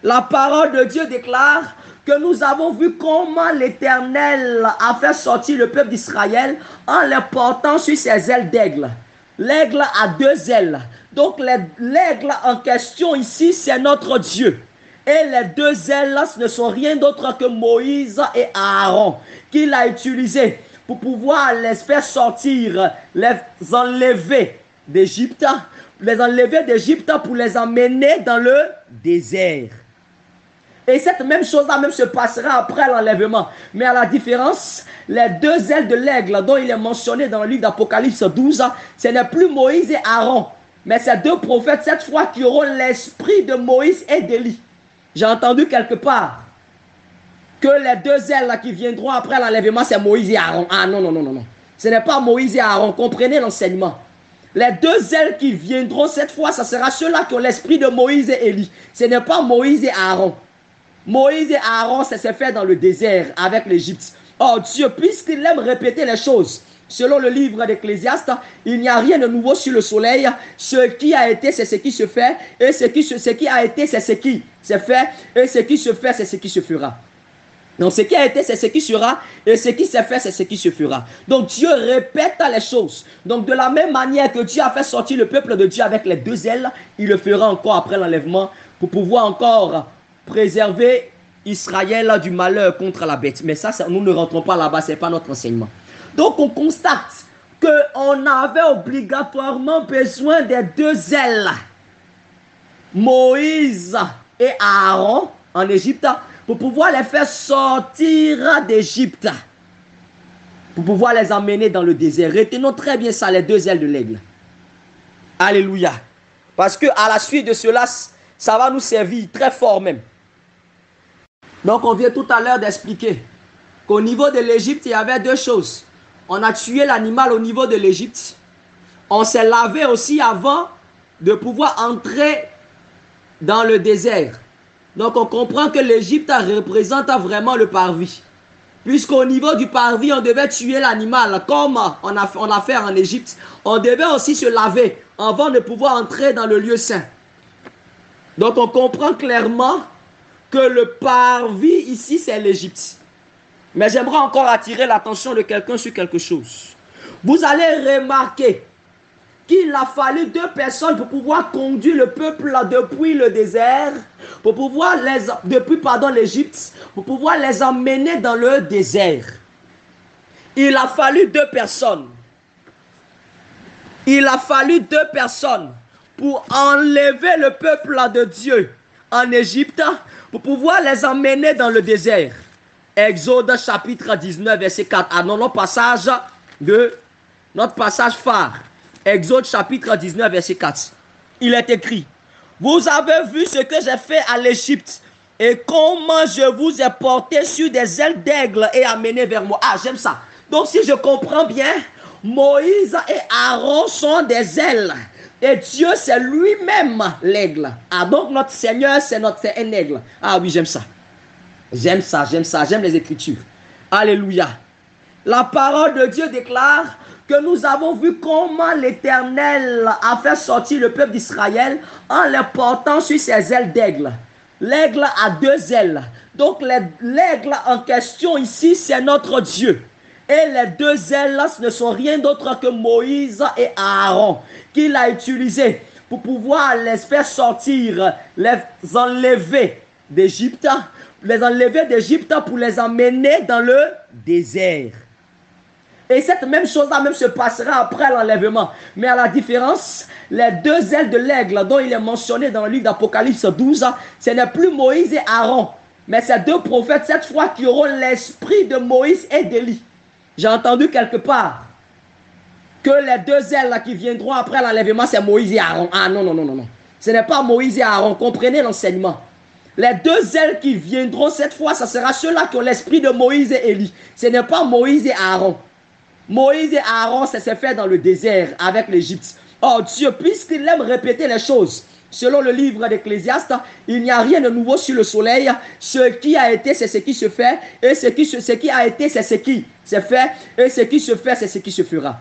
La parole de Dieu déclare que nous avons vu comment l'Éternel a fait sortir le peuple d'Israël en les portant sur ses ailes d'aigle. L'aigle a 2 ailes. Donc l'aigle en question ici, c'est notre Dieu. Et les deux ailes là, ce ne sont rien d'autre que Moïse et Aaron qu'il a utilisé pour pouvoir les faire sortir, les enlever d'Égypte, pour les emmener dans le désert. Et cette même chose-là même se passera après l'enlèvement. Mais à la différence, les deux ailes de l'aigle dont il est mentionné dans le livre d'Apocalypse 12, ce n'est plus Moïse et Aaron, mais ces deux prophètes cette fois qui auront l'esprit de Moïse et d'Élie. J'ai entendu quelque part que les deux ailes là qui viendront après l'enlèvement, c'est Moïse et Aaron. Ah non, non, non, non, non. Ce n'est pas Moïse et Aaron. Comprenez l'enseignement. Les deux ailes qui viendront cette fois, ce sera ceux-là qui ont l'esprit de Moïse et Élie. Ce n'est pas Moïse et Aaron. Moïse et Aaron, ça s'est fait dans le désert avec l'Égypte. Oh Dieu, puisqu'il aime répéter les choses, selon le livre d'Ecclésiaste, il n'y a rien de nouveau sur le soleil. Ce qui a été, c'est ce qui se fait. Et ce qui a été, c'est ce qui s'est fait. Et ce qui se fait, c'est ce qui se fera. Donc, ce qui a été, c'est ce qui sera. Et ce qui s'est fait, c'est ce qui se fera. Donc, Dieu répète les choses. Donc, de la même manière que Dieu a fait sortir le peuple de Dieu avec les deux ailes, il le fera encore après l'enlèvement pour pouvoir encore préserver Israël du malheur contre la bête. Mais ça, nous ne rentrons pas là-bas, ce n'est pas notre enseignement. Donc, on constate qu'on avait obligatoirement besoin des deux ailes. Moïse et Aaron en Égypte pour pouvoir les faire sortir d'Égypte. Pour pouvoir les emmener dans le désert. Retenons très bien ça, les deux ailes de l'aigle. Alléluia. Parce qu'à la suite de cela, ça va nous servir très fort même. Donc, on vient tout à l'heure d'expliquer qu'au niveau de l'Égypte, il y avait deux choses. On a tué l'animal au niveau de l'Égypte. On s'est lavé aussi avant de pouvoir entrer dans le désert. Donc, on comprend que l'Égypte représente vraiment le parvis. Puisqu'au niveau du parvis, on devait tuer l'animal comme on a fait en Égypte. On devait aussi se laver avant de pouvoir entrer dans le lieu saint. Donc, on comprend clairement que le parvis ici, c'est l'Égypte. Mais j'aimerais encore attirer l'attention de quelqu'un sur quelque chose. Vous allez remarquer qu'il a fallu deux personnes pour pouvoir conduire le peuple depuis le désert, depuis l'Égypte, pour pouvoir les emmener dans le désert. Il a fallu deux personnes. Il a fallu deux personnes pour enlever le peuple de Dieu en Égypte, pour pouvoir les emmener dans le désert. Exode chapitre 19, verset 4. Ah non, notre passage phare. Exode chapitre 19, verset 4. Il est écrit: vous avez vu ce que j'ai fait à l'Égypte et comment je vous ai porté sur des ailes d'aigle et amené vers moi. Ah, j'aime ça. Donc, si je comprends bien, Moïse et Aaron sont des ailes. Et Dieu, c'est lui-même l'aigle. Ah, donc notre Seigneur, c'est un aigle. Ah oui, j'aime ça. J'aime ça, j'aime les Écritures. Alléluia. La parole de Dieu déclare que nous avons vu comment l'Éternel a fait sortir le peuple d'Israël en les portant sur ses ailes d'aigle. L'aigle a deux ailes. Donc l'aigle en question ici, c'est notre Dieu. Et les deux ailes, ce ne sont rien d'autre que Moïse et Aaron qu'il a utilisé pour pouvoir les faire sortir, les enlever d'Égypte, pour les emmener dans le désert. Et cette même chose-là même se passera après l'enlèvement. Mais à la différence, les deux ailes de l'aigle dont il est mentionné dans le livre d'Apocalypse 12, ce n'est plus Moïse et Aaron, mais ces deux prophètes cette fois qui auront l'esprit de Moïse et d'Élie. J'ai entendu quelque part que les deux ailes là qui viendront après l'enlèvement, c'est Moïse et Aaron. Ah non, non, non, non, non. Ce n'est pas Moïse et Aaron. Comprenez l'enseignement. Les deux ailes qui viendront cette fois, ce sera ceux-là qui ont l'esprit de Moïse et Élie. Ce n'est pas Moïse et Aaron. Moïse et Aaron, ça s'est fait dans le désert avec l'Égypte. Oh Dieu, puisqu'il aime répéter les choses, selon le livre d'Ecclésiaste, il n'y a rien de nouveau sur le soleil. Ce qui a été, c'est ce qui se fait. Et ce qui a été, c'est ce qui s'est fait. Et ce qui se fait, c'est ce qui se fera.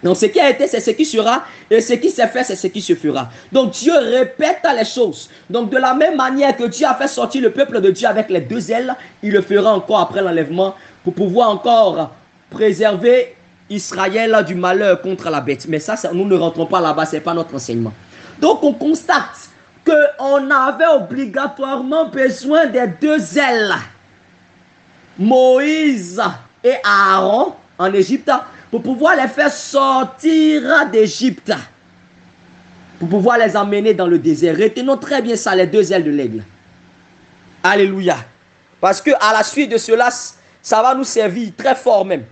Donc, ce qui a été, c'est ce qui sera. Et ce qui s'est fait, c'est ce qui se fera. Donc, Dieu répète les choses. Donc, de la même manière que Dieu a fait sortir le peuple de Dieu avec les deux ailes, il le fera encore après l'enlèvement pour pouvoir encore préserver Israël du malheur contre la bête. Mais ça, nous ne rentrons pas là-bas, ce n'est pas notre enseignement. Donc, on constate qu'on avait obligatoirement besoin des deux ailes. Moïse et Aaron en Égypte pour pouvoir les faire sortir d'Égypte. Pour pouvoir les emmener dans le désert. Retenons très bien ça, les deux ailes de l'aigle. Alléluia. Parce que à la suite de cela, ça va nous servir très fort même.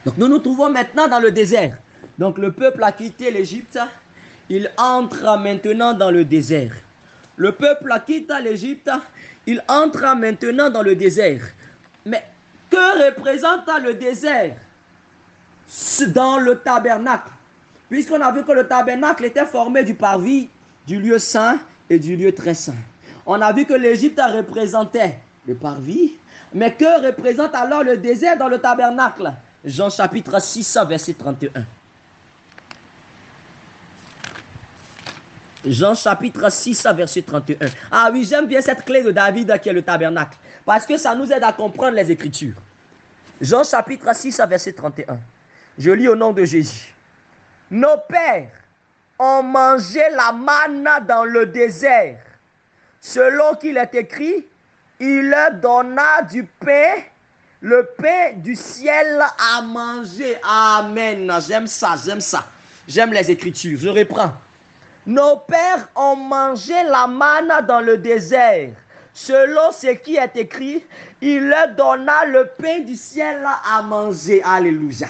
Donc nous nous trouvons maintenant dans le désert. Donc le peuple a quitté l'Égypte. Il entre maintenant dans le désert. Le peuple a quitté l'Égypte. Il entre maintenant dans le désert. Mais que représente le désert dans le tabernacle? Puisqu'on a vu que le tabernacle était formé du parvis, du lieu saint et du lieu très saint. On a vu que l'Égypte représentait le parvis. Mais que représente alors le désert dans le tabernacle? Jean chapitre 6, verset 31. Jean chapitre 6, verset 31. Ah oui, j'aime bien cette clé de David qui est le tabernacle. Parce que ça nous aide à comprendre les Écritures. Jean chapitre 6, verset 31. Je lis au nom de Jésus. Nos pères ont mangé la manne dans le désert. Selon qu'il est écrit, il leur donna du pain, le pain du ciel à manger. Amen. J'aime ça, j'aime ça. J'aime les Écritures. Je reprends. Nos pères ont mangé la manne dans le désert. Selon ce qui est écrit, il leur donna le pain du ciel à manger. Alléluia.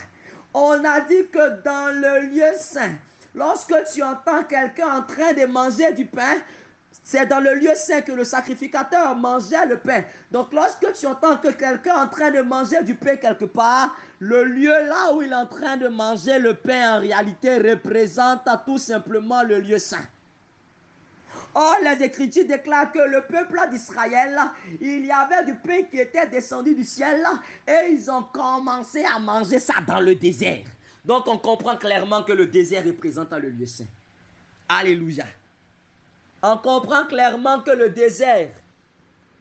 On a dit que dans le lieu saint, lorsque tu entends quelqu'un en train de manger du pain, c'est dans le lieu saint que le sacrificateur mangeait le pain. Donc lorsque tu entends que quelqu'un est en train de manger du pain quelque part, le lieu là où il est en train de manger le pain en réalité représente tout simplement le lieu saint. Or, les Écritures déclarent que le peuple d'Israël, il y avait du pain qui était descendu du ciel et ils ont commencé à manger ça dans le désert. Donc, on comprend clairement que le désert représente le lieu saint. Alléluia. On comprend clairement que le désert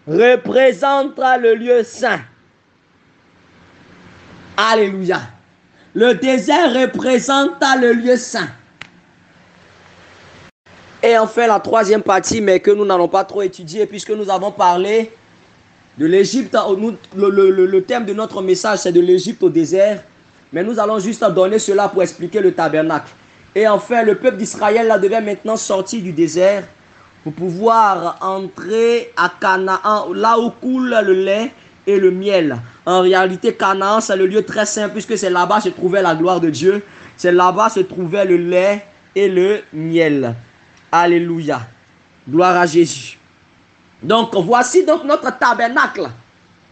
représente le lieu saint. Alléluia. Le désert représente le lieu saint. Et enfin, la troisième partie, mais que nous n'allons pas trop étudier, puisque nous avons parlé de l'Égypte. Le thème de notre message, c'est de l'Égypte au désert. Mais nous allons juste donner cela pour expliquer le tabernacle. Et enfin, le peuple d'Israël devait maintenant sortir du désert pour pouvoir entrer à Canaan, là où coule le lait et le miel. En réalité, Canaan, c'est le lieu très saint, puisque c'est là-bas se trouvait la gloire de Dieu. C'est là-bas se trouvait le lait et le miel. Alléluia. Gloire à Jésus. Donc, voici donc notre tabernacle.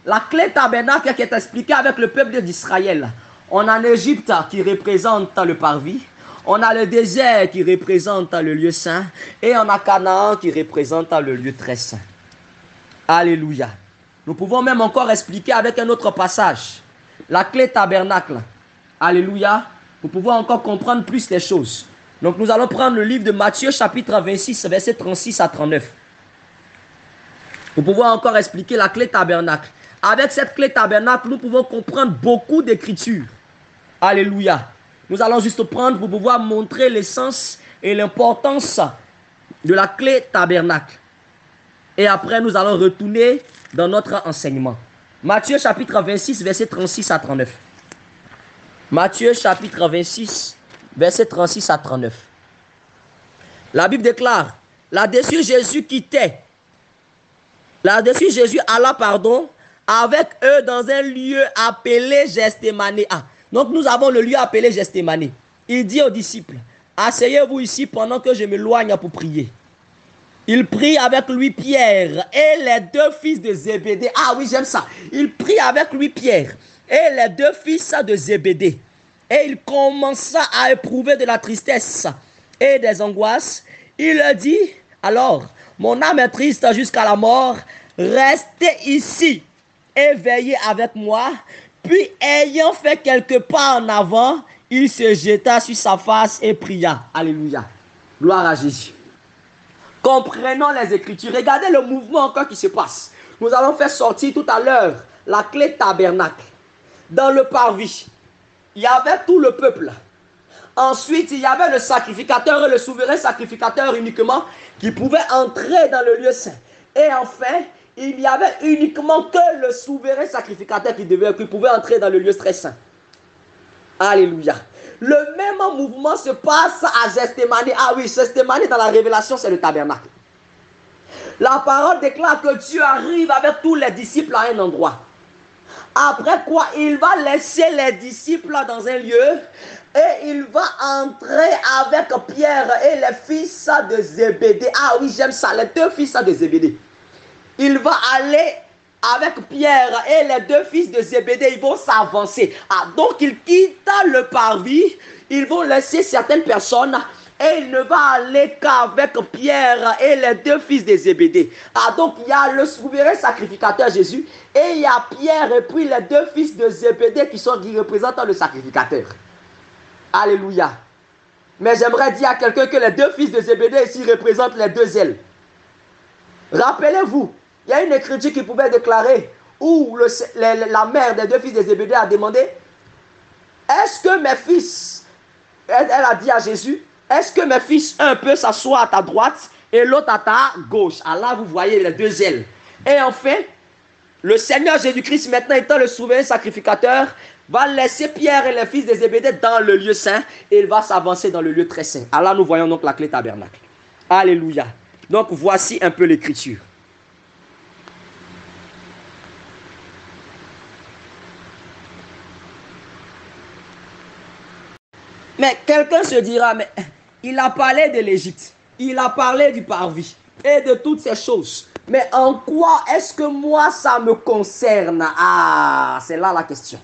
La clé tabernacle qui est expliquée avec le peuple d'Israël. On a l'Égypte qui représente le parvis. On a le désert qui représente le lieu saint. Et on a Canaan qui représente le lieu très saint. Alléluia. Nous pouvons même encore expliquer avec un autre passage. La clé tabernacle. Alléluia. Nous pouvons encore comprendre plus les choses. Donc nous allons prendre le livre de Matthieu chapitre 26, versets 36 à 39. Nous pouvons encore expliquer la clé tabernacle. Avec cette clé tabernacle, nous pouvons comprendre beaucoup d'écritures. Alléluia. Nous allons juste prendre pour pouvoir montrer l'essence et l'importance de la clé tabernacle. Et après, nous allons retourner dans notre enseignement. Matthieu chapitre 26, versets 36 à 39. Matthieu chapitre 26, versets 36 à 39. La Bible déclare, là-dessus Jésus quittait. Là-dessus Jésus alla, avec eux dans un lieu appelé Gethsémani. Donc nous avons le lieu appelé Gethsémani. Il dit aux disciples, asseyez-vous ici pendant que je m'éloigne pour prier. Il prie avec lui Pierre et les deux fils de Zébédée. Ah oui, j'aime ça. Il prie avec lui Pierre et les deux fils de Zébédée. Et il commença à éprouver de la tristesse et des angoisses. Il leur dit, alors, mon âme est triste jusqu'à la mort. Restez ici et veillez avec moi. Puis, ayant fait quelques pas en avant, il se jeta sur sa face et pria. Alléluia. Gloire à Jésus. Comprenons les Écritures. Regardez le mouvement encore qui se passe. Nous allons faire sortir tout à l'heure la clé tabernacle. Dans le parvis, il y avait tout le peuple. Ensuite, il y avait le sacrificateur et le souverain sacrificateur uniquement qui pouvait entrer dans le lieu saint. Et enfin, il y avait uniquement que le souverain sacrificateur qui pouvait entrer dans le lieu très saint. Alléluia. Le même mouvement se passe à Gethsémani. Ah oui, Gethsémani dans la révélation, c'est le tabernacle. La parole déclare que Dieu arrive avec tous les disciples à un endroit. Après quoi, il va laisser les disciples dans un lieu et il va entrer avec Pierre et les fils de Zébédée. Ah oui, j'aime ça, les deux fils de Zébédée. Il va aller avec Pierre et les deux fils de Zébédée, ils vont s'avancer. Ah, donc ils quittent le parvis, ils vont laisser certaines personnes et il ne va aller qu'avec Pierre et les deux fils de Zébédée. Ah, donc il y a le souverain sacrificateur Jésus et il y a Pierre et puis les deux fils de Zébédée qui représentent le sacrificateur. Alléluia. Mais j'aimerais dire à quelqu'un que les deux fils de Zébédée ici représentent les deux ailes. Rappelez-vous, il y a une écriture qui pouvait déclarer où la mère des deux fils de Zébédée a demandé: est-ce que mes fils, elle a dit à Jésus, est-ce que mes fils, un peut s'asseoir à ta droite et l'autre à ta gauche? Ah là, vous voyez les deux ailes. Et enfin, le Seigneur Jésus-Christ, maintenant étant le souverain sacrificateur, va laisser Pierre et les fils de Zébédée dans le lieu saint et il va s'avancer dans le lieu très saint. Ah là, nous voyons donc la clé tabernacle. Alléluia. Donc, voici un peu l'écriture. Mais quelqu'un se dira, mais il a parlé de l'Égypte, il a parlé du parvis et de toutes ces choses. Mais en quoi est-ce que moi ça me concerne? Ah, c'est là la question.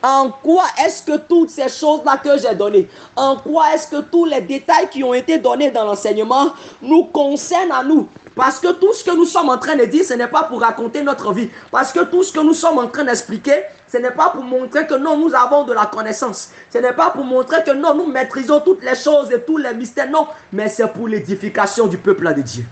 En quoi est-ce que toutes ces choses-là que j'ai données, en quoi est-ce que tous les détails qui ont été donnés dans l'enseignement nous concernent à nous? Parce que tout ce que nous sommes en train de dire, ce n'est pas pour raconter notre vie. Parce que tout ce que nous sommes en train d'expliquer, ce n'est pas pour montrer que non, nous avons de la connaissance. Ce n'est pas pour montrer que non, nous maîtrisons toutes les choses et tous les mystères. Non, mais c'est pour l'édification du peuple de Dieu.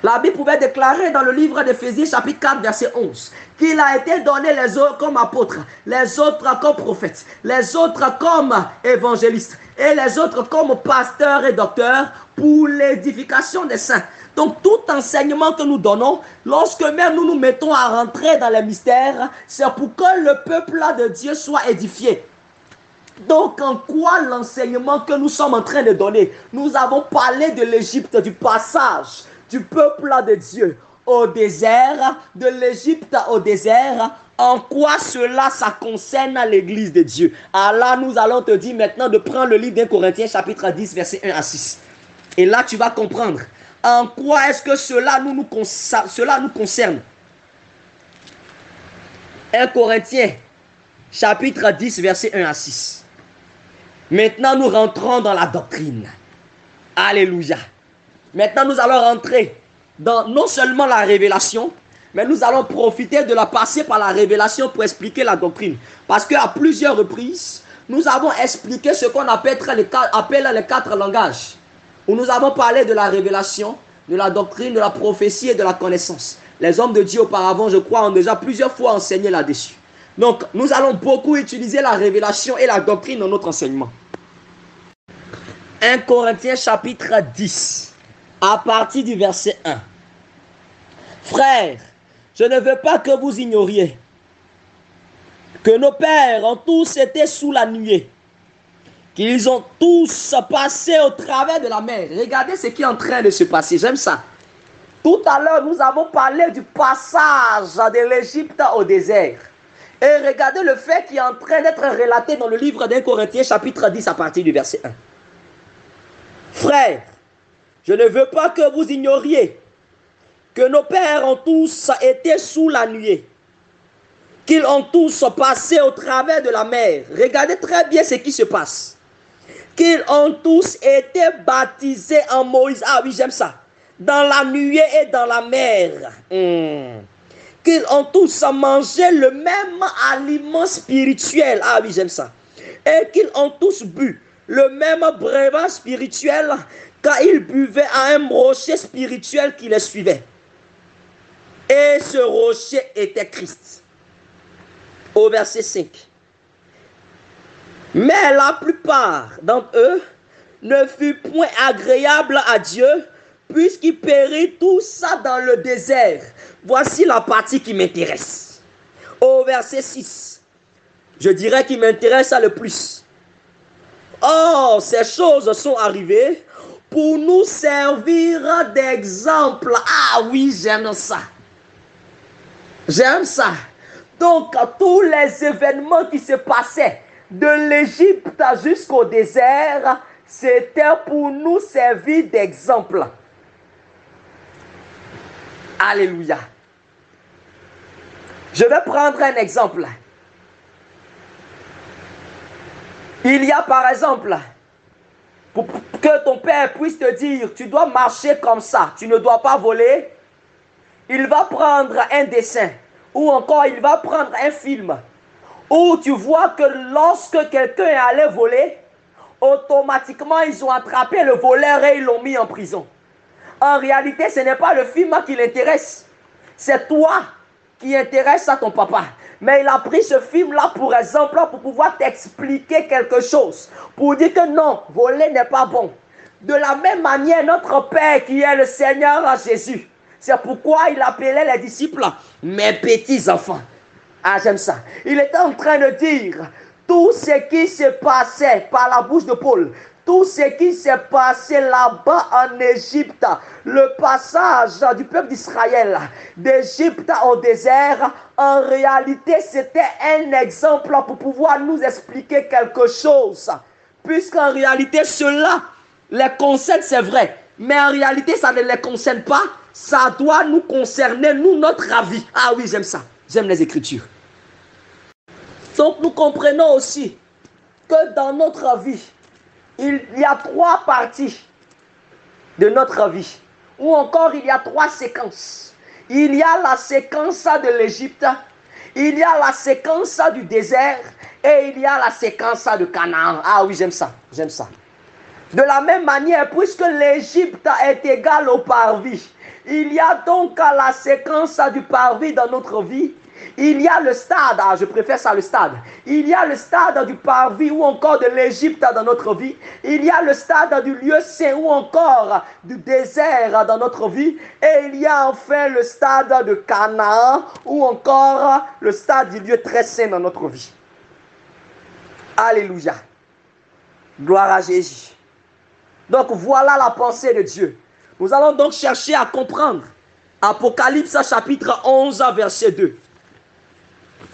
La Bible pouvait déclarer dans le livre d'Éphésiens chapitre 4 verset 11 qu'il a été donné les autres comme apôtres, les autres comme prophètes, les autres comme évangélistes et les autres comme pasteurs et docteurs pour l'édification des saints. Donc tout enseignement que nous donnons, lorsque même nous nous mettons à rentrer dans les mystères, c'est pour que le peuple de Dieu soit édifié. Donc en quoi l'enseignement que nous sommes en train de donner? Nous avons parlé de l'Égypte, du passage du peuple de Dieu au désert, de l'Égypte au désert. En quoi cela, ça concerne l'église de Dieu? Alors là, nous allons te dire maintenant de prendre le livre d'Un Corinthiens chapitre 10 verset 1 à 6. Et là, tu vas comprendre en quoi est-ce que cela nous concerne. 1 Corinthiens chapitre 10 verset 1 à 6. Maintenant, nous rentrons dans la doctrine. Alléluia. Maintenant, nous allons rentrer dans non seulement la révélation, mais nous allons profiter de la passer par la révélation pour expliquer la doctrine. Parce qu'à plusieurs reprises, nous avons expliqué ce qu'on appelle les quatre langages. Où nous avons parlé de la révélation, de la doctrine, de la prophétie et de la connaissance. Les hommes de Dieu auparavant, je crois, ont déjà plusieurs fois enseigné là-dessus. Donc, nous allons beaucoup utiliser la révélation et la doctrine dans notre enseignement. 1 Corinthiens chapitre 10. À partir du verset 1. Frères, je ne veux pas que vous ignoriez que nos pères ont tous été sous la nuée, qu'ils ont tous passé au travers de la mer. Regardez ce qui est en train de se passer, j'aime ça. Tout à l'heure, nous avons parlé du passage de l'Égypte au désert. Et regardez le fait qui est en train d'être relaté dans le livre d'Un Corinthiens chapitre 10 à partir du verset 1. Frères, je ne veux pas que vous ignoriez que nos pères ont tous été sous la nuée, qu'ils ont tous passé au travers de la mer. Regardez très bien ce qui se passe. Qu'ils ont tous été baptisés en Moïse. Ah oui, j'aime ça. Dans la nuée et dans la mer. Qu'ils ont tous mangé le même aliment spirituel. Ah oui, j'aime ça. Et qu'ils ont tous bu le même breuvage spirituel, car ils buvaient à un rocher spirituel qui les suivait. Et ce rocher était Christ. Au verset 5. Mais la plupart d'entre eux ne furent point agréables à Dieu, puisqu'ils périrent tout ça dans le désert. Voici la partie qui m'intéresse. Au verset 6, je dirais qu'il m'intéresse le plus. Oh, ces choses sont arrivées pour nous servir d'exemple. Ah oui, j'aime ça. J'aime ça. Donc, tous les événements qui se passaient de l'Égypte jusqu'au désert, c'était pour nous servir d'exemple. Alléluia. Je vais prendre un exemple. Il y a par exemple, pour que ton père puisse te dire, tu dois marcher comme ça, tu ne dois pas voler. Il va prendre un dessin ou encore il va prendre un film où tu vois que lorsque quelqu'un est allé voler, automatiquement ils ont attrapé le voleur et ils l'ont mis en prison. En réalité, ce n'est pas le film qui l'intéresse, c'est toi qui intéresse à ton papa. Mais il a pris ce film-là pour exemple pour pouvoir t'expliquer quelque chose, pour dire que non, voler n'est pas bon. De la même manière, notre Père qui est le Seigneur Jésus, c'est pourquoi il appelait les disciples mes petits enfants. Ah, j'aime ça. Il était en train de dire tout ce qui se passait par la bouche de Paul, tout ce qui s'est passé là-bas en Égypte, le passage du peuple d'Israël d'Égypte au désert, en réalité c'était un exemple pour pouvoir nous expliquer quelque chose. Puisqu'en réalité cela les concerne, c'est vrai, mais en réalité ça ne les concerne pas, ça doit nous concerner, nous, notre avis. Ah oui, j'aime ça, j'aime les Écritures. Donc nous comprenons aussi que dans notre vie, il y a trois parties de notre vie, ou encore il y a trois séquences. Il y a la séquence de l'Égypte, il y a la séquence du désert et il y a la séquence de Canaan. Ah oui, j'aime ça, j'aime ça. De la même manière, puisque l'Égypte est égale au parvis, il y a donc la séquence du parvis dans notre vie. Il y a le stade, je préfère ça le stade. Il y a le stade du parvis ou encore de l'Égypte dans notre vie. Il y a le stade du lieu saint ou encore du désert dans notre vie. Et il y a enfin le stade de Canaan ou encore le stade du lieu très saint dans notre vie. Alléluia. Gloire à Jésus. Donc voilà la pensée de Dieu. Nous allons donc chercher à comprendre. Apocalypse chapitre 11 verset 2.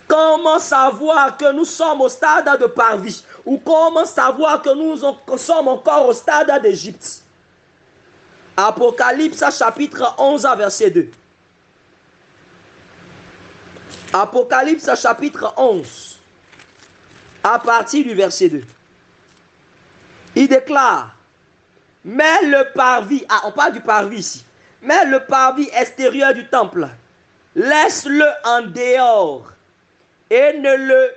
Comment savoir que nous sommes au stade de parvis? Ou comment savoir que nous sommes encore au stade d'Égypte? Apocalypse chapitre 11 verset 2. Apocalypse chapitre 11 à partir du verset 2. Il déclare, mais le parvis, on parle du parvis ici, mais le parvis extérieur du temple, laisse-le en dehors et ne le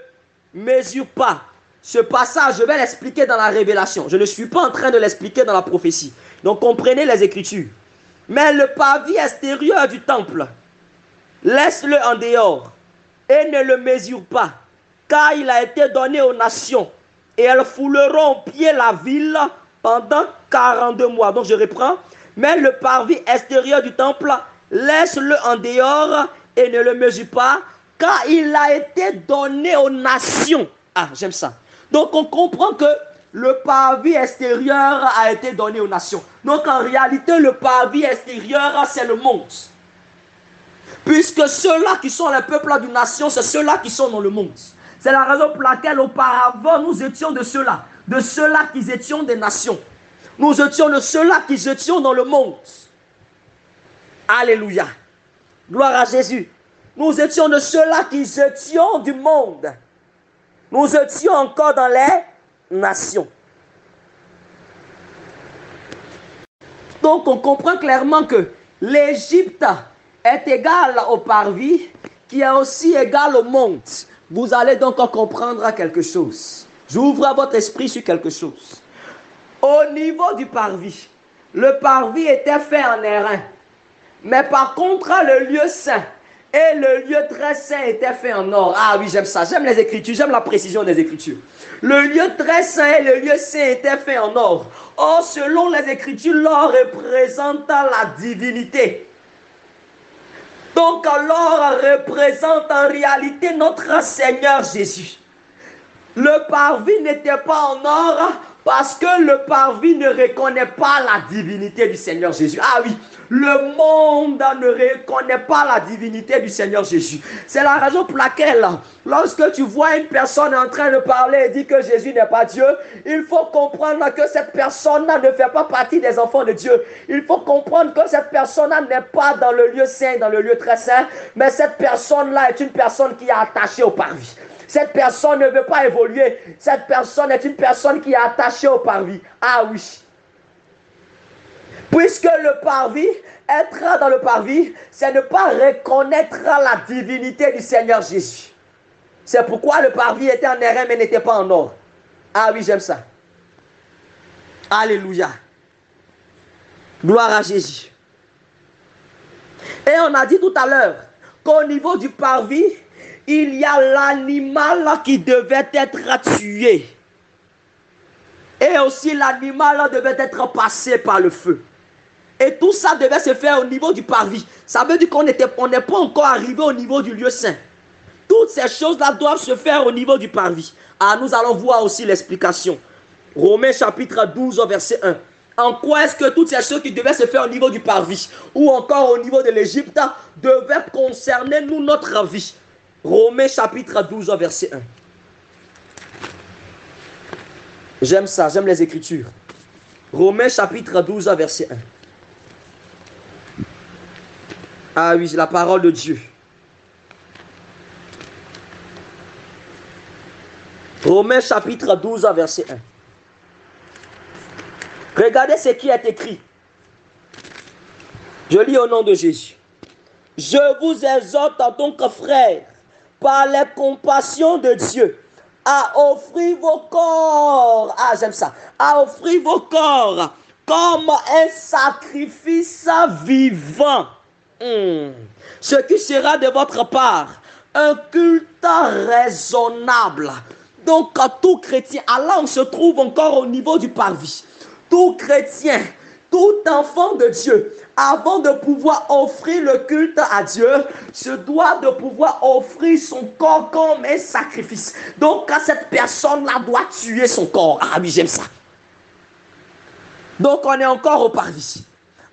mesure pas. Ce passage, je vais l'expliquer dans la révélation. Je ne suis pas en train de l'expliquer dans la prophétie. Donc comprenez les Écritures. Mais le parvis extérieur du temple, laisse-le en dehors et ne le mesure pas, car il a été donné aux nations et elles fouleront au pied la ville pendant 42 mois. Donc je reprends. Mais le parvis extérieur du temple, laisse-le en dehors et ne le mesure pas, car il a été donné aux nations. Ah, j'aime ça. Donc on comprend que le parvis extérieur a été donné aux nations. Donc en réalité, le parvis extérieur, c'est le monde. Puisque ceux-là qui sont les peuples d'une nation, c'est ceux-là qui sont dans le monde. C'est la raison pour laquelle auparavant nous étions de ceux-là qui étions des nations. Nous étions de ceux-là qui étions dans le monde. Alléluia. Gloire à Jésus. Nous étions de ceux-là qui étions du monde. Nous étions encore dans les nations. Donc on comprend clairement que l'Égypte est égale au parvis, qui est aussi égal au monde. Vous allez donc comprendre quelque chose. J'ouvre votre esprit sur quelque chose. Au niveau du parvis, le parvis était fait en airain. Mais par contre, le lieu saint Et le lieu très saint était fait en or. Ah oui, j'aime ça. J'aime les Écritures. J'aime la précision des Écritures. Le lieu très saint et le lieu saint étaient faits en or. Or, selon les Écritures, l'or représente la divinité. Donc, l'or représente en réalité notre Seigneur Jésus. Le parvis n'était pas en or parce que le parvis ne reconnaît pas la divinité du Seigneur Jésus. Ah oui, le monde ne reconnaît pas la divinité du Seigneur Jésus. C'est la raison pour laquelle, lorsque tu vois une personne en train de parler et dire que Jésus n'est pas Dieu, il faut comprendre que cette personne-là ne fait pas partie des enfants de Dieu. Il faut comprendre que cette personne-là n'est pas dans le lieu saint, dans le lieu très saint, mais cette personne-là est une personne qui est attachée au parvis. Cette personne ne veut pas évoluer. Cette personne est une personne qui est attachée au parvis. Ah oui. Puisque le parvis, être dans le parvis, c'est ne pas reconnaître la divinité du Seigneur Jésus. C'est pourquoi le parvis était en airain mais n'était pas en or. Ah oui, j'aime ça. Alléluia. Gloire à Jésus. Et on a dit tout à l'heure qu'au niveau du parvis, il y a l'animal qui devait être tué. Et aussi l'animal devait être passé par le feu. Et tout ça devait se faire au niveau du parvis. Ça veut dire qu'on n'est pas encore arrivé au niveau du lieu saint. Toutes ces choses-là doivent se faire au niveau du parvis. Ah, nous allons voir aussi l'explication. Romains chapitre 12, verset 1. En quoi est-ce que toutes ces choses qui devaient se faire au niveau du parvis ou encore au niveau de l'Égypte devaient concerner nous, notre vie? Romains chapitre 12, verset 1. J'aime ça, j'aime les Écritures. Romains chapitre 12, verset 1. Ah oui, la parole de Dieu. Romains chapitre 12, verset 1. Regardez ce qui est écrit. Je lis au nom de Jésus. Je vous exhorte en tant que frères, par les compassions de Dieu, à offrir vos corps, ah j'aime ça, à offrir vos corps comme un sacrifice vivant, ce qui sera de votre part un culte raisonnable. Donc tout chrétien, là on se trouve encore au niveau du parvis, tout chrétien, tout enfant de Dieu, avant de pouvoir offrir le culte à Dieu, se doit de pouvoir offrir son corps comme un sacrifice. Donc, cette personne-là doit tuer son corps. Ah oui, j'aime ça. Donc, on est encore au parvis.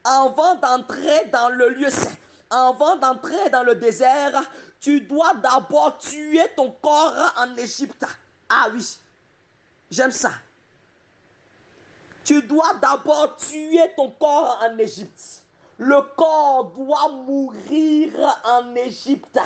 Avant d'entrer dans le lieu saint, avant d'entrer dans le désert, tu dois d'abord tuer ton corps en Égypte. Ah oui, j'aime ça. Tu dois d'abord tuer ton corps en Égypte. Le corps doit mourir en Égypte.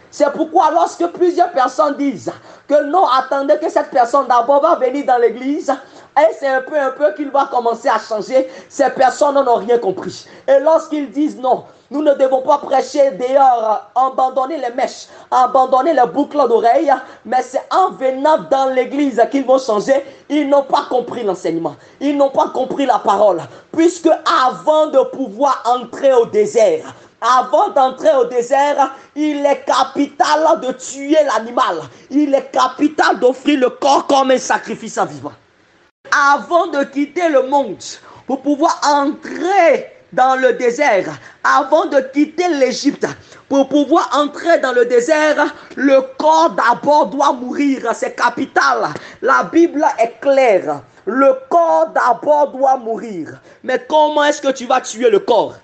C'est pourquoi lorsque plusieurs personnes disent que non, attendez que cette personne d'abord va venir dans l'église, et c'est un peu qu'il va commencer à changer, ces personnes n'ont rien compris. Et lorsqu'ils disent non, nous ne devons pas prêcher dehors, abandonner les mèches, abandonner les boucles d'oreilles, mais c'est en venant dans l'église qu'ils vont changer. Ils n'ont pas compris l'enseignement, ils n'ont pas compris la parole, puisque avant de pouvoir entrer au désert, avant d'entrer au désert, il est capital de tuer l'animal, il est capital d'offrir le corps comme un sacrifice vivant. Avant de quitter le monde, pour pouvoir entrer dans le désert, avant de quitter l'Égypte, pour pouvoir entrer dans le désert, le corps d'abord doit mourir, c'est capital. La Bible est claire, le corps d'abord doit mourir. Mais comment est-ce que tu vas tuer le corps?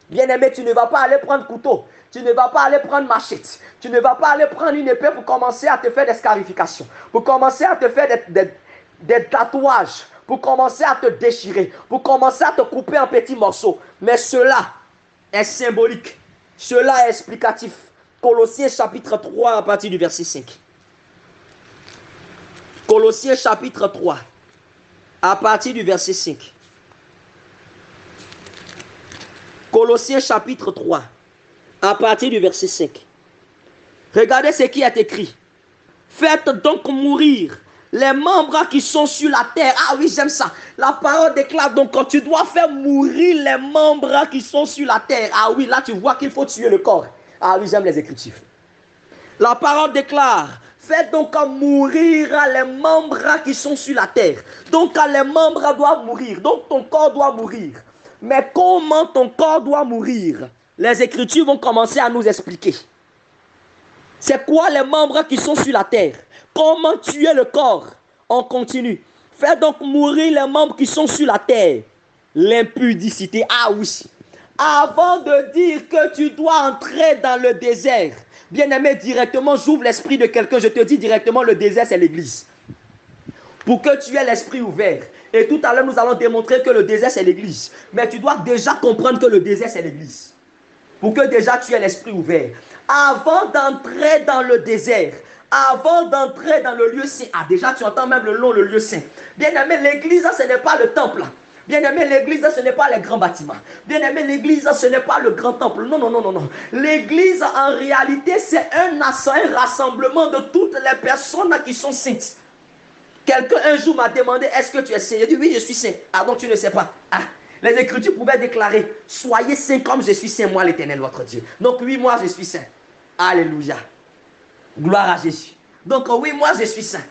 Bien-aimé, tu ne vas pas aller prendre couteau, tu ne vas pas aller prendre machette, tu ne vas pas aller prendre une épée pour commencer à te faire des scarifications, pour commencer à te faire des tatouages, pour commencer à te déchirer, pour commencer à te couper en petits morceaux. Mais cela est symbolique, cela est explicatif. Colossiens chapitre 3 à partir du verset 5. Colossiens chapitre 3 à partir du verset 5. Colossiens chapitre 3 à partir du verset 5. Regardez ce qui est écrit. Faites donc mourir les membres qui sont sur la terre. Ah oui, j'aime ça. La parole déclare donc quand tu dois faire mourir les membres qui sont sur la terre. Ah oui, là tu vois qu'il faut tuer le corps. Ah oui, j'aime les Écritures. La parole déclare, faites donc mourir les membres qui sont sur la terre. Donc les membres doivent mourir. Donc ton corps doit mourir. Mais comment ton corps doit mourir? Les Écritures vont commencer à nous expliquer. C'est quoi les membres qui sont sur la terre? Comment tuer le corps? On continue. Faites donc mourir les membres qui sont sur la terre. L'impudicité. Ah oui. Avant de dire que tu dois entrer dans le désert, bien-aimé, directement, j'ouvre l'esprit de quelqu'un. Je te dis directement, le désert, c'est l'église. Pour que tu aies l'esprit ouvert. Et tout à l'heure, nous allons démontrer que le désert, c'est l'église. Mais tu dois déjà comprendre que le désert, c'est l'église. Pour que déjà tu aies l'esprit ouvert. Avant d'entrer dans le désert, avant d'entrer dans le lieu saint, ah déjà tu entends même le nom, le lieu saint. Bien-aimé, l'église, ce n'est pas le temple. Bien-aimé, l'église, ce n'est pas les grands bâtiments. Bien-aimé, l'église, ce n'est pas le grand temple. Non, non, non, non, non. L'église, en réalité, c'est un rassemblement de toutes les personnes qui sont saintes. Quelqu'un un jour m'a demandé, est-ce que tu es saint? J'ai dit, oui, je suis saint. Ah, donc tu ne sais pas. Ah, les Écritures pouvaient déclarer, soyez saints comme je suis saint, moi l'Éternel, votre Dieu. Donc oui, moi je suis saint. Alléluia. Gloire à Jésus. Donc oui, moi je suis saint.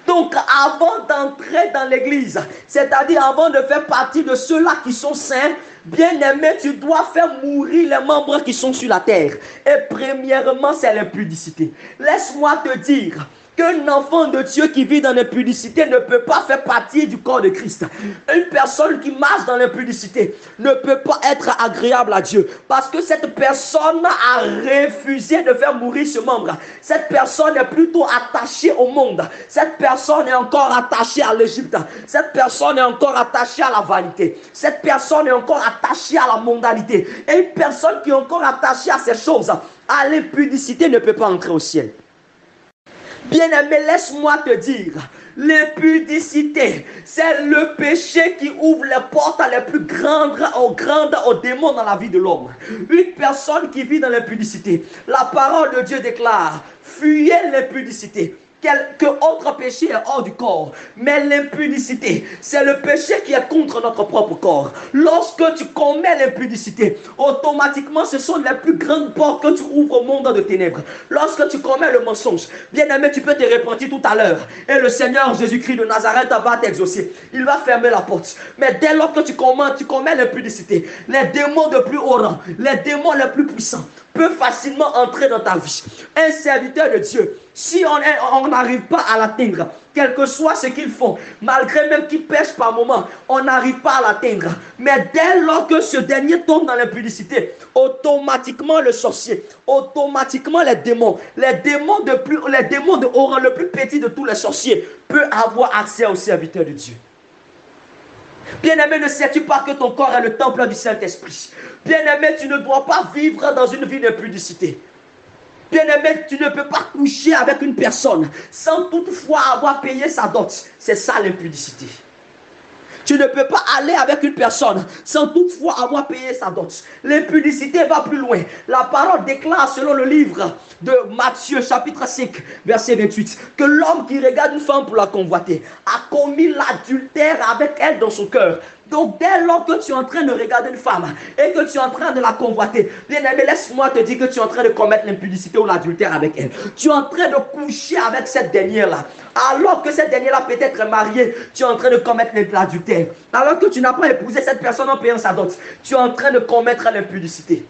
Donc avant d'entrer dans l'église, c'est-à-dire avant de faire partie de ceux-là qui sont saints, bien-aimé, tu dois faire mourir les membres qui sont sur la terre. Et premièrement, c'est l'impudicité. Laisse-moi te dire qu'un enfant de Dieu qui vit dans l'impudicité ne peut pas faire partie du corps de Christ. Une personne qui marche dans l'impudicité ne peut pas être agréable à Dieu parce que cette personne a refusé de faire mourir ce membre. Cette personne est plutôt attachée au monde. Cette personne est encore attachée à l'Égypte. Cette personne est encore attachée à la vanité. Cette personne est encore attachée à la mondanité. Et une personne qui est encore attachée à ces choses, à l'impudicité, ne peut pas entrer au ciel. Bien-aimé, laisse-moi te dire, l'impudicité, c'est le péché qui ouvre les portes les plus grandes aux démons dans la vie de l'homme. Une personne qui vit dans l'impudicité, la parole de Dieu déclare, fuyez l'impudicité. Quelque autre péché est hors du corps, mais l'impudicité, c'est le péché qui est contre notre propre corps. Lorsque tu commets l'impudicité, automatiquement ce sont les plus grandes portes que tu ouvres au monde de ténèbres. Lorsque tu commets le mensonge, bien aimé, tu peux te repentir tout à l'heure et le Seigneur Jésus-Christ de Nazareth va t'exaucer. Il va fermer la porte. Mais dès lors que tu commets l'impudicité, les démons de plus haut rang, les démons les plus puissants peuvent facilement entrer dans ta vie. Un serviteur de Dieu, si on n'arrive pas à l'atteindre, quel que soit ce qu'ils font, malgré même qu'ils pêchent par moment, on n'arrive pas à l'atteindre. Mais dès lors que ce dernier tombe dans l'impudicité, automatiquement le sorcier, automatiquement les démons de haut rang, le plus petit de tous les sorciers, peut avoir accès au serviteur de Dieu. Bien-aimé, ne sais-tu pas que ton corps est le temple du Saint-Esprit? Bien-aimé, tu ne dois pas vivre dans une vie d'impudicité. Bien-aimé, tu ne peux pas coucher avec une personne sans toutefois avoir payé sa dot. C'est ça l'impudicité. Tu ne peux pas aller avec une personne sans toutefois avoir payé sa dot. L'impudicité va plus loin. La parole déclare selon le livre de Matthieu chapitre 5 verset 28 que l'homme qui regarde une femme pour la convoiter a commis l'adultère avec elle dans son cœur. Donc dès lors que tu es en train de regarder une femme et que tu es en train de la convoiter, bien aimé, laisse-moi te dire que tu es en train de commettre l'impudicité ou l'adultère avec elle. Tu es en train de coucher avec cette dernière-là. Alors que cette dernière-là peut être mariée, tu es en train de commettre l'adultère. Alors que tu n'as pas épousé cette personne en payant sa dot, tu es en train de commettre l'impudicité.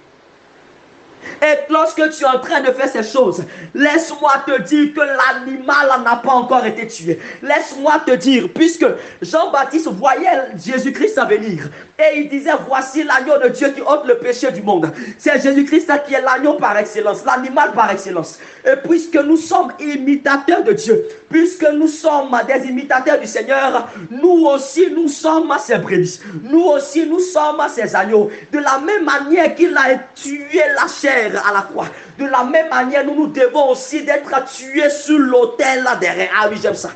Et lorsque tu es en train de faire ces choses, laisse-moi te dire que l'animal n'a pas encore été tué. Laisse-moi te dire, puisque Jean-Baptiste voyait Jésus-Christ venir, et il disait, voici l'agneau de Dieu qui ôte le péché du monde. C'est Jésus-Christ qui est l'agneau par excellence, l'animal par excellence. Et puisque nous sommes imitateurs de Dieu, puisque nous sommes des imitateurs du Seigneur, nous aussi nous sommes ses brebis. Nous aussi nous sommes ses agneaux. De la même manière qu'il a tué la chair à la croix, de la même manière nous devons aussi d'être tués sur l'autel là derrière. Ah oui, j'aime ça.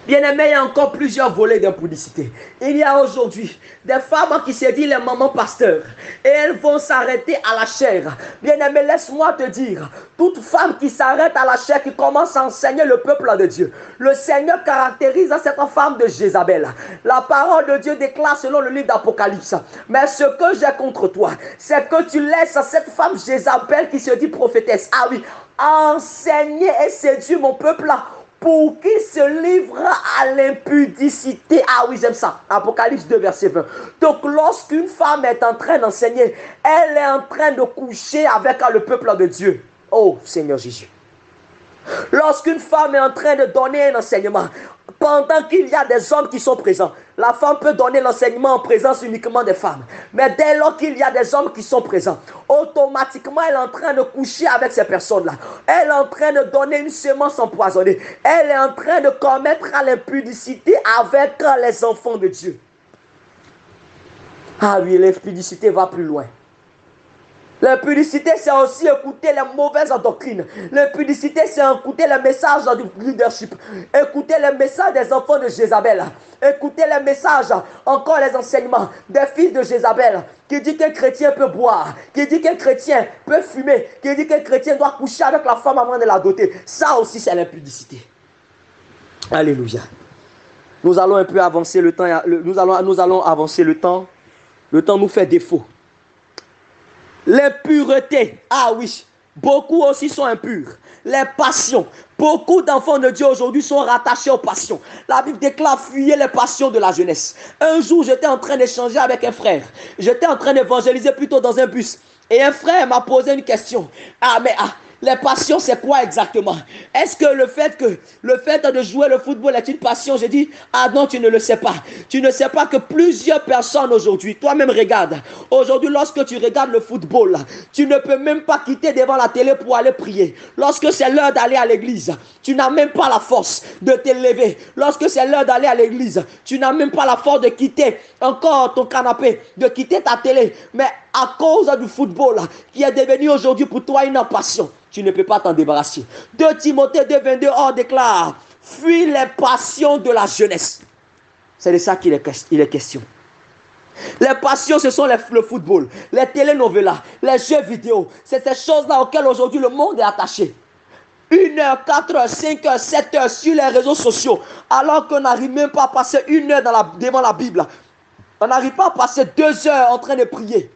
Bien-aimé, il y a encore plusieurs volets d'impudicité. Il y a aujourd'hui des femmes qui se disent les mamans pasteurs et elles vont s'arrêter à la chair. Bien-aimé, laisse-moi te dire, toute femme qui s'arrête à la chair, qui commence à enseigner le peuple de Dieu, le Seigneur caractérise cette femme de Jézabel. La parole de Dieu déclare selon le livre d'Apocalypse, mais ce que j'ai contre toi, c'est que tu laisses cette femme Jézabel qui se dit prophétesse, ah oui, enseigner et séduire mon peuple là, pour qu'il se livre à l'impudicité. Ah oui, j'aime ça. Apocalypse 2, verset 20. Donc, lorsqu'une femme est en train d'enseigner, elle est en train de coucher avec le peuple de Dieu. Oh, Seigneur Jésus. Lorsqu'une femme est en train de donner un enseignement, pendant qu'il y a des hommes qui sont présents, la femme peut donner l'enseignement en présence uniquement des femmes. Mais dès lors qu'il y a des hommes qui sont présents, automatiquement elle est en train de coucher avec ces personnes-là. Elle est en train de donner une semence empoisonnée. Elle est en train de commettre l'impudicité avec les enfants de Dieu. Ah oui, l'impudicité va plus loin. L'impudicité, c'est aussi écouter les mauvaises doctrines. L'impudicité, c'est écouter les messages du leadership. Écouter les messages des enfants de Jézabel. Écouter les messages, encore les enseignements des fils de Jézabel. Qui dit qu'un chrétien peut boire. Qui dit qu'un chrétien peut fumer. Qui dit qu'un chrétien doit coucher avec la femme avant de la doter. Ça aussi, c'est l'impudicité. Alléluia. Nous allons un peu avancer le temps. Nous allons avancer le temps. Le temps nous fait défaut. L'impureté, ah oui, beaucoup aussi sont impurs. Les passions, beaucoup d'enfants de Dieu aujourd'hui sont rattachés aux passions. La Bible déclare fuyez les passions de la jeunesse. Un jour, j'étais en train d'échanger avec un frère. J'étais en train d'évangéliser plutôt dans un bus. Et un frère m'a posé une question. Les passions, c'est quoi exactement? Est-ce que le fait de jouer le football est une passion? J'ai dit, ah non, tu ne le sais pas. Tu ne sais pas que plusieurs personnes aujourd'hui, toi-même regarde, aujourd'hui lorsque tu regardes le football, tu ne peux même pas quitter devant la télé pour aller prier. Lorsque c'est l'heure d'aller à l'église, tu n'as même pas la force de te lever. Lorsque c'est l'heure d'aller à l'église, tu n'as même pas la force de quitter encore ton canapé, de quitter ta télé. Mais à cause du football qui est devenu aujourd'hui pour toi une passion, tu ne peux pas t'en débarrasser. 2 Timothée 2, 22, on déclare, fuis les passions de la jeunesse. C'est de ça qu'il est question. Les passions, ce sont le football, les télénovelas, les jeux vidéo. C'est ces choses-là auxquelles aujourd'hui le monde est attaché. 1 heure, 4 heures, 5 heures, 7 heures sur les réseaux sociaux, alors qu'on n'arrive même pas à passer 1 heure devant la Bible. On n'arrive pas à passer 2 heures en train de prier.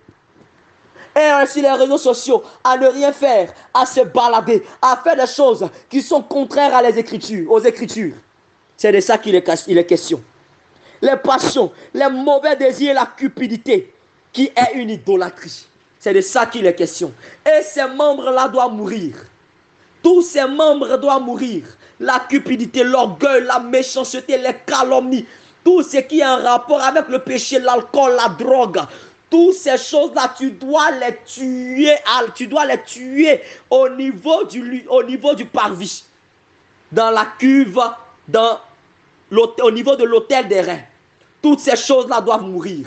Et sur les réseaux sociaux, à ne rien faire, à se balader, à faire des choses qui sont contraires aux Écritures. C'est de ça qu'il est question. Les passions, les mauvais désirs, la cupidité, qui est une idolâtrie. C'est de ça qu'il est question. Et ces membres-là doivent mourir. Tous ces membres doivent mourir. La cupidité, l'orgueil, la méchanceté, les calomnies, tout ce qui est en rapport avec le péché, l'alcool, la drogue. Toutes ces choses-là, tu dois les tuer au niveau du parvis, dans la cuve, au niveau de l'autel des reins. Toutes ces choses-là doivent mourir.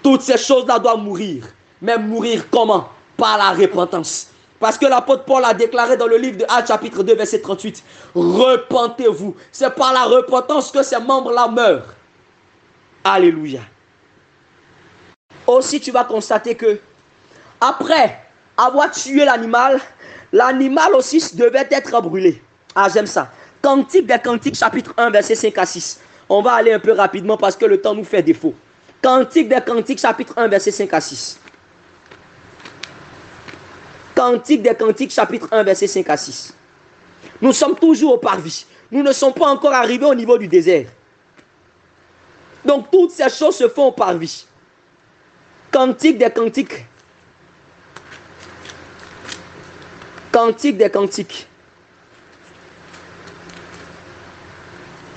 Toutes ces choses-là doivent mourir. Mais mourir comment? Par la repentance. Parce que l'apôtre Paul a déclaré dans le livre de Actes chapitre 2 verset 38, repentez-vous. C'est par la repentance que ces membres-là meurent. Alléluia. Aussi, tu vas constater que après avoir tué l'animal, l'animal aussi devait être brûlé. Ah, j'aime ça. Cantique des Cantiques, chapitre 1, verset 5 à 6. On va aller un peu rapidement parce que le temps nous fait défaut. Cantique des Cantiques, chapitre 1, verset 5 à 6. Cantique des Cantiques, chapitre 1, verset 5 à 6. Nous sommes toujours au parvis. Nous ne sommes pas encore arrivés au niveau du désert. Donc, toutes ces choses se font au parvis. Cantique des Cantiques. Cantique des Cantiques.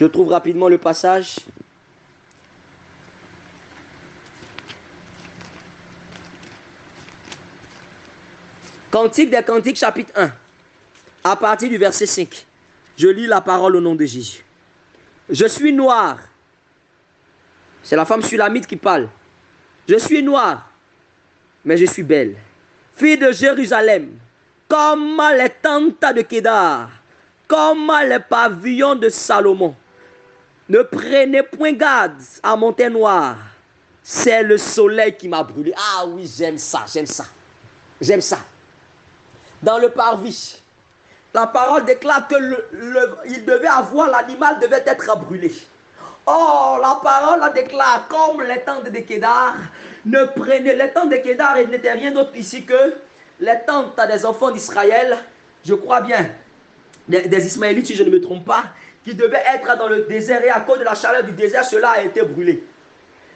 Je trouve rapidement le passage. Cantique des Cantiques, chapitre 1. À partir du verset 5. Je lis la parole au nom de Jésus. Je suis noir. C'est la femme sulamite qui parle. Je suis noire, mais je suis belle. Fille de Jérusalem, comme les tentes de Kédar, comme les pavillons de Salomon. Ne prenez point garde à mon teint noir. C'est le soleil qui m'a brûlé. Ah oui, j'aime ça, j'aime ça. J'aime ça. Dans le parvis, la parole déclare que il devait avoir, l'animal devait être brûlé. Oh, la parole déclare, comme les tentes de Kédar, ne prenez, les tentes de Kédar n'étaient rien d'autre ici que les tentes des enfants d'Israël, je crois bien, des Ismaélites si je ne me trompe pas, qui devaient être dans le désert et à cause de la chaleur du désert, cela a été brûlé.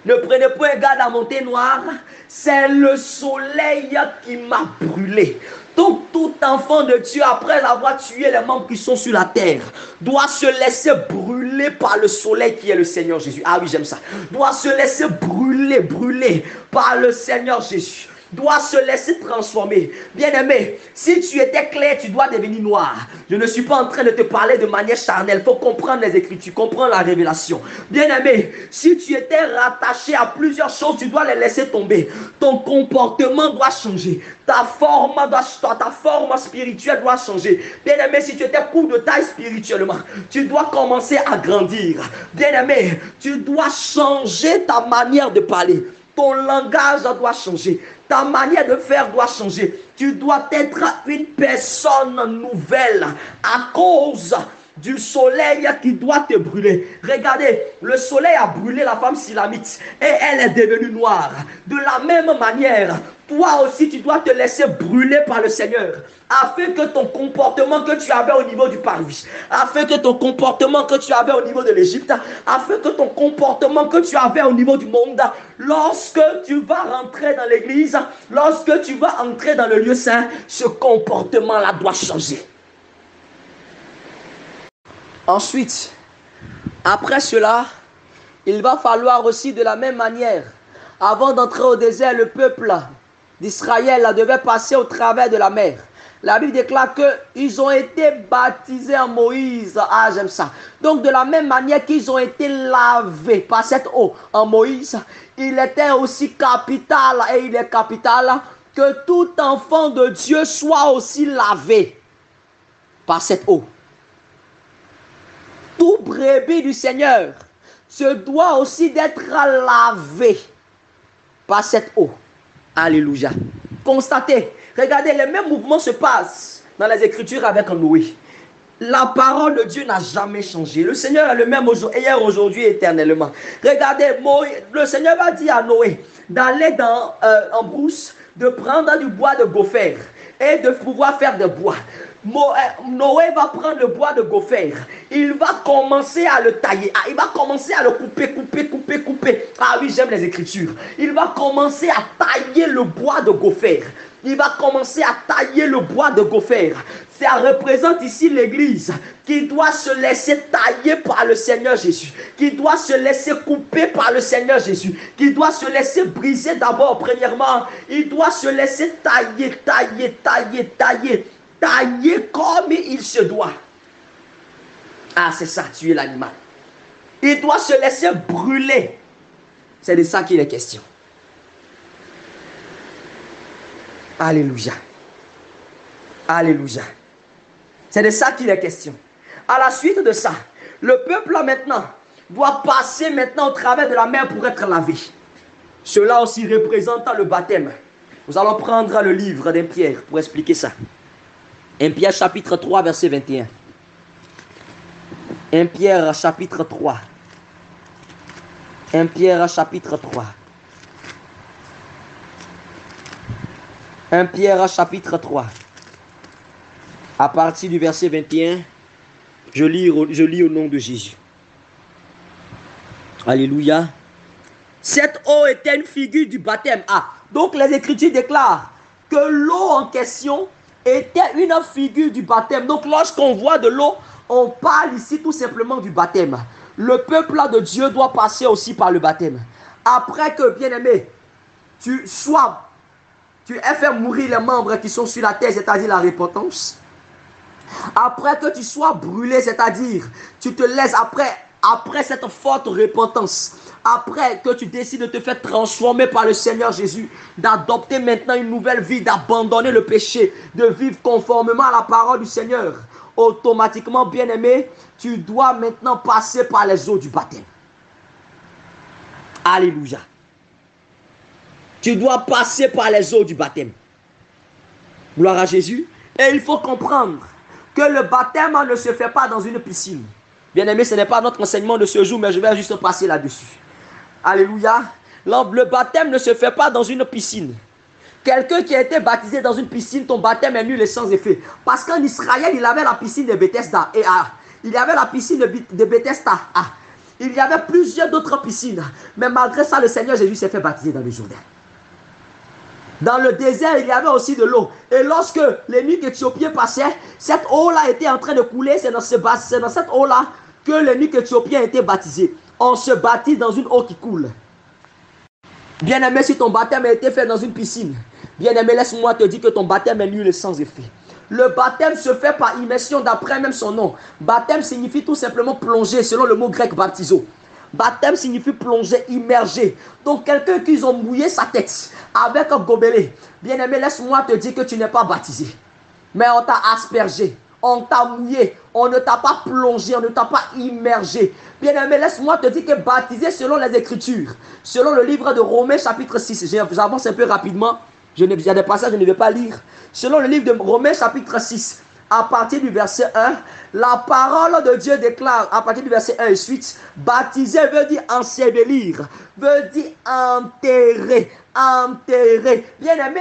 Ne prenez point garde à monter noir, c'est le soleil qui m'a brûlé. Donc tout enfant de Dieu, après avoir tué les membres qui sont sur la terre, doit se laisser brûler par le soleil qui est le Seigneur Jésus. Ah oui, j'aime ça. Doit se laisser brûler par le Seigneur Jésus. Doit se laisser transformer. Bien-aimé, si tu étais clair, tu dois devenir noir. Je ne suis pas en train de te parler de manière charnelle. Il faut comprendre les Écritures, comprendre la révélation. Bien-aimé, si tu étais rattaché à plusieurs choses, tu dois les laisser tomber. Ton comportement doit changer. Ta forme spirituelle doit changer. Bien-aimé, si tu étais court de taille spirituellement, tu dois commencer à grandir. Bien-aimé, tu dois changer ta manière de parler. Ton langage doit changer. Ta manière de faire doit changer. Tu dois être une personne nouvelle à cause du soleil qui doit te brûler. Regardez, le soleil a brûlé la femme Silamite et elle est devenue noire. De la même manière, toi aussi tu dois te laisser brûler par le Seigneur afin que ton comportement que tu avais au niveau du parvis, afin que ton comportement que tu avais au niveau de l'Égypte, afin que ton comportement que tu avais au niveau du monde, lorsque tu vas rentrer dans l'église, lorsque tu vas entrer dans le lieu saint, ce comportement-là doit changer. Ensuite, après cela, il va falloir aussi de la même manière, avant d'entrer au désert, le peuple d'Israël devait passer au travers de la mer. La Bible déclare qu'ils ont été baptisés en Moïse. Ah, j'aime ça. Donc, de la même manière qu'ils ont été lavés par cette eau en Moïse, il était aussi capital, et il est capital, que tout enfant de Dieu soit aussi lavé par cette eau. Tout brebis du Seigneur se doit aussi d'être lavé par cette eau. Alléluia. Constatez, regardez, les mêmes mouvements se passent dans les Écritures avec Noé. La parole de Dieu n'a jamais changé. Le Seigneur est le même hier, aujourd'hui, éternellement. Regardez, le Seigneur va dire à Noé d'aller en brousse, de prendre du bois de gopher et de pouvoir faire des bois. Noé va prendre le bois de gopher. Il va commencer à le tailler. Il va commencer à le couper. Ah oui, j'aime les Écritures. Il va commencer à tailler le bois de gopher. Il va commencer à tailler le bois de gopher. Ça représente ici l'église qui doit se laisser tailler par le Seigneur Jésus, qui doit se laisser couper par le Seigneur Jésus, qui doit se laisser briser d'abord, premièrement. Il doit se laisser tailler comme il se doit. Ah, c'est ça, tuer l'animal. Il doit se laisser brûler. C'est de ça qu'il est question. Alléluia. Alléluia. C'est de ça qu'il est question. À la suite de ça, le peuple là maintenant doit passer maintenant au travers de la mer pour être lavé. Cela aussi représentant le baptême. Nous allons prendre le livre d'Un Pierre pour expliquer ça. 1 Pierre chapitre 3 verset 21. 1 Pierre chapitre 3. 1 Pierre chapitre 3. 1 Pierre chapitre 3. À partir du verset 21, je lis au nom de Jésus. Alléluia. Cette eau était une figure du baptême. Ah, donc les Écritures déclarent que l'eau en question était une figure du baptême. Donc lorsqu'on voit de l'eau, on parle ici tout simplement du baptême. Le peuple de Dieu doit passer aussi par le baptême. Après que, bien-aimé, tu aies fait mourir les membres qui sont sur la terre, c'est-à-dire la repentance. Après que tu sois brûlé, c'est-à-dire tu te laisses après cette forte repentance, après que tu décides de te faire transformer par le Seigneur Jésus, d'adopter maintenant une nouvelle vie, d'abandonner le péché, de vivre conformément à la parole du Seigneur. automatiquement, bien-aimé, tu dois maintenant passer par les eaux du baptême. Alléluia. Tu dois passer par les eaux du baptême. Gloire à Jésus. Et il faut comprendre que le baptême ne se fait pas dans une piscine. Bien-aimé, ce n'est pas notre enseignement de ce jour, mais je vais juste passer là-dessus. Alléluia. Le baptême ne se fait pas dans une piscine. Quelqu'un qui a été baptisé dans une piscine, ton baptême est nul et sans effet. Parce qu'en Israël, il avait la piscine de Bethesda. Et il y avait la piscine de Bethesda. Il y avait plusieurs d'autres piscines. Mais malgré ça, le Seigneur Jésus s'est fait baptiser dans le Jourdain. Dans le désert, il y avait aussi de l'eau. Et lorsque l'émir éthiopien passait, cette eau-là était en train de couler. C'est dans cette eau-là que l'émir éthiopien a été baptisé. On se baptise dans une eau qui coule. Bien-aimé, si ton baptême a été fait dans une piscine, bien-aimé, laisse-moi te dire que ton baptême est nul et sans effet. Le baptême se fait par immersion d'après même son nom. Baptême signifie tout simplement plonger, selon le mot grec baptizo. Baptême signifie plonger, immerger. Donc quelqu'un qui ont mouillé sa tête avec un gobelet. Bien-aimé, laisse-moi te dire que tu n'es pas baptisé. Mais on t'a aspergé, on t'a mouillé, on ne t'a pas plongé, on ne t'a pas immergé. Bien-aimé, laisse-moi te dire que baptisé selon les Écritures, selon le livre de Romains chapitre 6, j'avance un peu rapidement, il y a des passages que je ne vais pas lire. Selon le livre de Romains chapitre 6, à partir du verset 1, la parole de Dieu déclare, à partir du verset 1 et suite, baptiser veut dire ensevelir, veut dire enterrer, enterrer. Bien-aimé,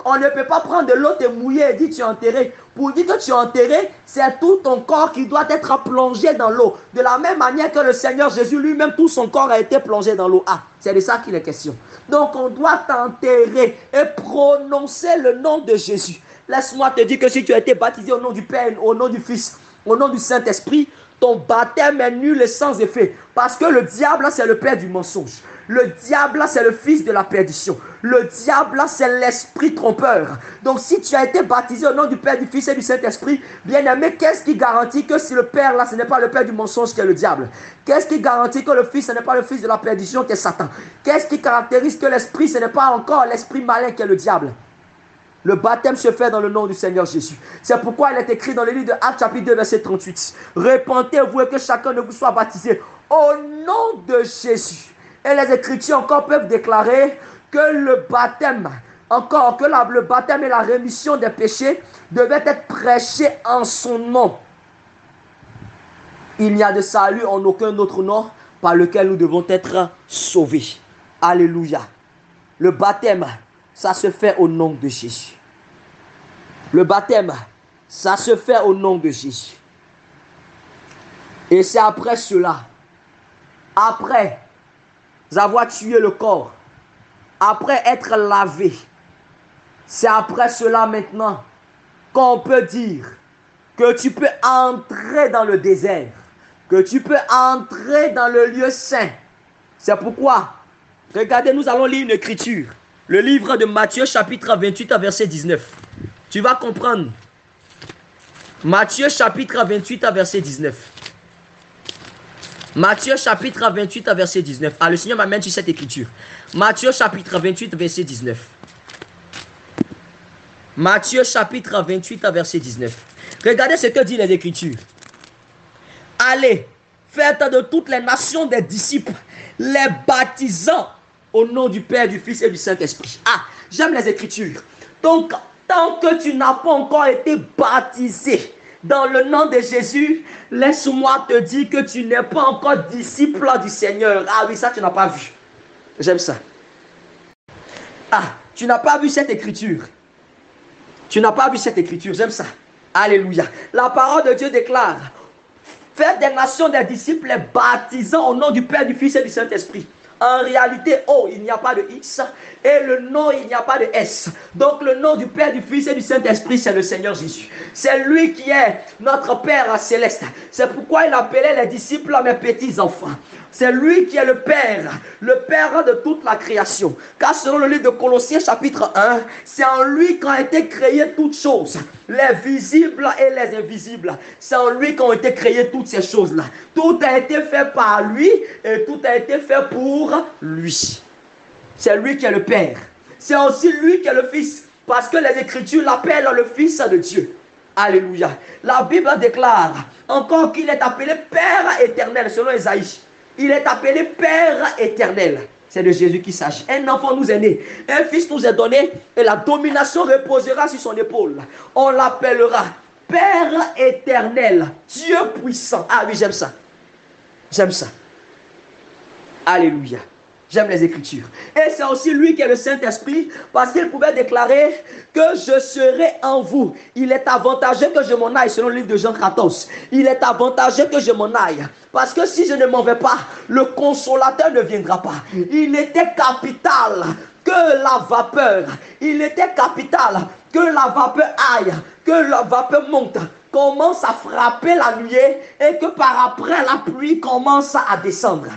on ne peut pas prendre de l'eau, te mouiller et dire tu es enterré. Pour dire que tu es enterré, c'est tout ton corps qui doit être plongé dans l'eau. De la même manière que le Seigneur Jésus lui-même, tout son corps a été plongé dans l'eau. C'est de ça qu'il est question. Donc on doit t'enterrer et prononcer le nom de Jésus. Laisse-moi te dire que si tu as été baptisé au nom du Père, au nom du Fils, au nom du Saint-Esprit, ton baptême est nul et sans effet. Parce que le diable, c'est le père du mensonge. Le diable, c'est le fils de la perdition. Le diable, c'est l'esprit trompeur. Donc, si tu as été baptisé au nom du Père, du Fils et du Saint-Esprit, bien-aimé, qu'est-ce qui garantit que si le Père, là, ce n'est pas le père du mensonge qui est le diable? Qu'est-ce qui garantit que le Fils, ce n'est pas le fils de la perdition qui est Satan? Qu'est-ce qui caractérise que l'esprit, ce n'est pas encore l'esprit malin qui est le diable? Le baptême se fait dans le nom du Seigneur Jésus. C'est pourquoi il est écrit dans le livre de Actes chapitre 2 verset 38. Repentez-vous et que chacun de vous soit baptisé au nom de Jésus. Et les Écritures encore peuvent déclarer que le baptême, le baptême et la rémission des péchés devaient être prêchés en son nom. Il n'y a de salut en aucun autre nom par lequel nous devons être sauvés. Alléluia. Le baptême, ça se fait au nom de Jésus. Le baptême, ça se fait au nom de Jésus. Et c'est après cela, après avoir tué le corps, après être lavé, c'est après cela maintenant qu'on peut dire que tu peux entrer dans le désert, que tu peux entrer dans le lieu saint. C'est pourquoi, regardez, nous allons lire une écriture. Le livre de Matthieu chapitre 28 verset 19. Tu vas comprendre. Matthieu chapitre 28 verset 19. Matthieu chapitre 28 verset 19. Le Seigneur m'amène sur cette écriture. Matthieu chapitre 28 verset 19. Matthieu chapitre 28 verset 19. Regardez ce que dit les Écritures. Allez, faites de toutes les nations des disciples, les baptisant au nom du Père, du Fils et du Saint-Esprit. J'aime les Écritures. Donc, tant que tu n'as pas encore été baptisé dans le nom de Jésus, laisse-moi te dire que tu n'es pas encore disciple du Seigneur. Oui, ça tu n'as pas vu. J'aime ça. Tu n'as pas vu cette écriture. Tu n'as pas vu cette écriture. J'aime ça. Alléluia. La parole de Dieu déclare: faites des nations des disciples, les baptisant au nom du Père, du Fils et du Saint-Esprit. En réalité, il n'y a pas de X et le nom, il n'y a pas de S. Donc le nom du Père, du Fils et du Saint-Esprit, c'est le Seigneur Jésus. C'est lui qui est notre Père céleste. C'est pourquoi il appelait les disciples mes petits enfants. C'est lui qui est le Père de toute la création. Car selon le livre de Colossiens chapitre 1, c'est en lui qu'ont été créées toutes choses, les visibles et les invisibles. C'est en lui qu'ont été créées toutes ces choses-là. Tout a été fait par lui et tout a été fait pour lui. C'est lui qui est le Père. C'est aussi lui qui est le Fils, parce que les Écritures l'appellent le Fils de Dieu. Alléluia. La Bible déclare encore qu'il est appelé Père éternel, selon Ésaïe. Il est appelé Père éternel. C'est de Jésus qu'il s'agit. Un enfant nous est né, un fils nous est donné, et la domination reposera sur son épaule. On l'appellera Père éternel, Dieu puissant. Ah oui, j'aime ça. J'aime ça. Alléluia. J'aime les Écritures. Et c'est aussi lui qui est le Saint-Esprit, parce qu'il pouvait déclarer que je serai en vous. Il est avantageux que je m'en aille, selon le livre de Jean 14. Il est avantageux que je m'en aille, parce que si je ne m'en vais pas, le consolateur ne viendra pas. Il était capital que la vapeur, il était capital que la vapeur aille, que la vapeur monte, commence à frapper la nuée, et que par après la pluie commence à descendre.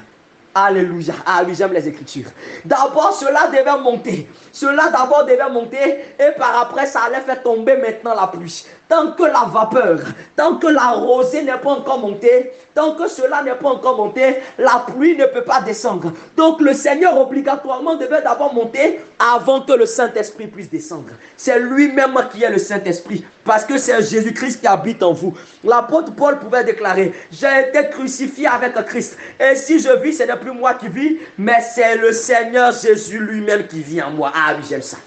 Alléluia. Ah oui, j'aime les Écritures. D'abord, cela devait monter. Cela d'abord devait monter, et par après, ça allait faire tomber maintenant la pluie. Tant que la vapeur, tant que la rosée n'est pas encore montée, tant que cela n'est pas encore monté, la pluie ne peut pas descendre. Donc le Seigneur obligatoirement devait d'abord monter avant que le Saint-Esprit puisse descendre. C'est lui-même qui est le Saint-Esprit, parce que c'est Jésus-Christ qui habite en vous. L'apôtre Paul pouvait déclarer: j'ai été crucifié avec Christ, et si je vis, ce n'est plus moi qui vis, mais c'est le Seigneur Jésus lui-même qui vit en moi. Ah oui, j'aime ça.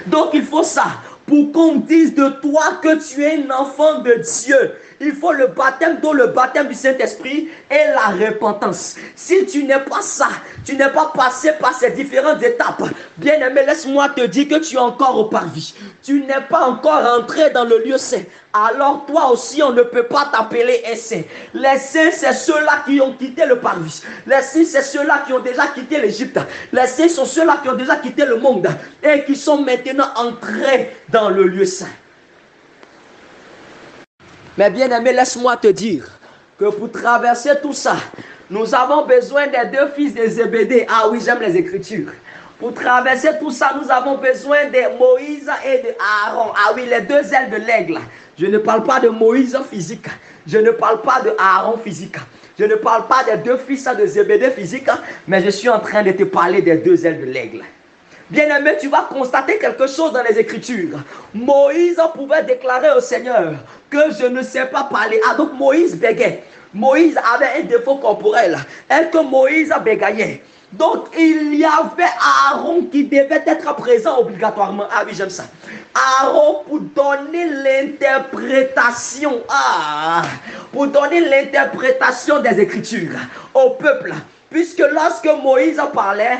Donc il faut ça pour qu'on dise de toi que tu es un enfant de Dieu. Il faut le baptême, dont le baptême du Saint-Esprit et la repentance. Si tu n'es pas ça, tu n'es pas passé par ces différentes étapes, bien-aimé, laisse-moi te dire que tu es encore au parvis. Tu n'es pas encore entré dans le lieu saint. Alors toi aussi, on ne peut pas t'appeler un saint. Les saints, c'est ceux-là qui ont quitté le parvis. Les saints, c'est ceux-là qui ont déjà quitté l'Égypte. Les saints sont ceux-là qui ont déjà quitté le monde et qui sont maintenant entrés dans le lieu saint. Mais bien aimé, laisse-moi te dire que pour traverser tout ça, nous avons besoin des deux fils de Zébédée. Ah oui, j'aime les Écritures. Pour traverser tout ça, nous avons besoin de Moïse et de Aaron. Ah oui, les deux ailes de l'aigle. Je ne parle pas de Moïse physique. Je ne parle pas de Aaron physique. Je ne parle pas des deux fils de Zébédée physique. Mais je suis en train de te parler des deux ailes de l'aigle. Bien-aimé, tu vas constater quelque chose dans les Écritures. Moïse pouvait déclarer au Seigneur que je ne sais pas parler. Ah, donc Moïse bégayait. Moïse avait un défaut corporel, et que Moïse bégayait. Donc il y avait Aaron qui devait être présent obligatoirement. Ah oui, j'aime ça. Aaron pour donner l'interprétation. Pour donner l'interprétation des Écritures au peuple. Puisque lorsque Moïse parlait,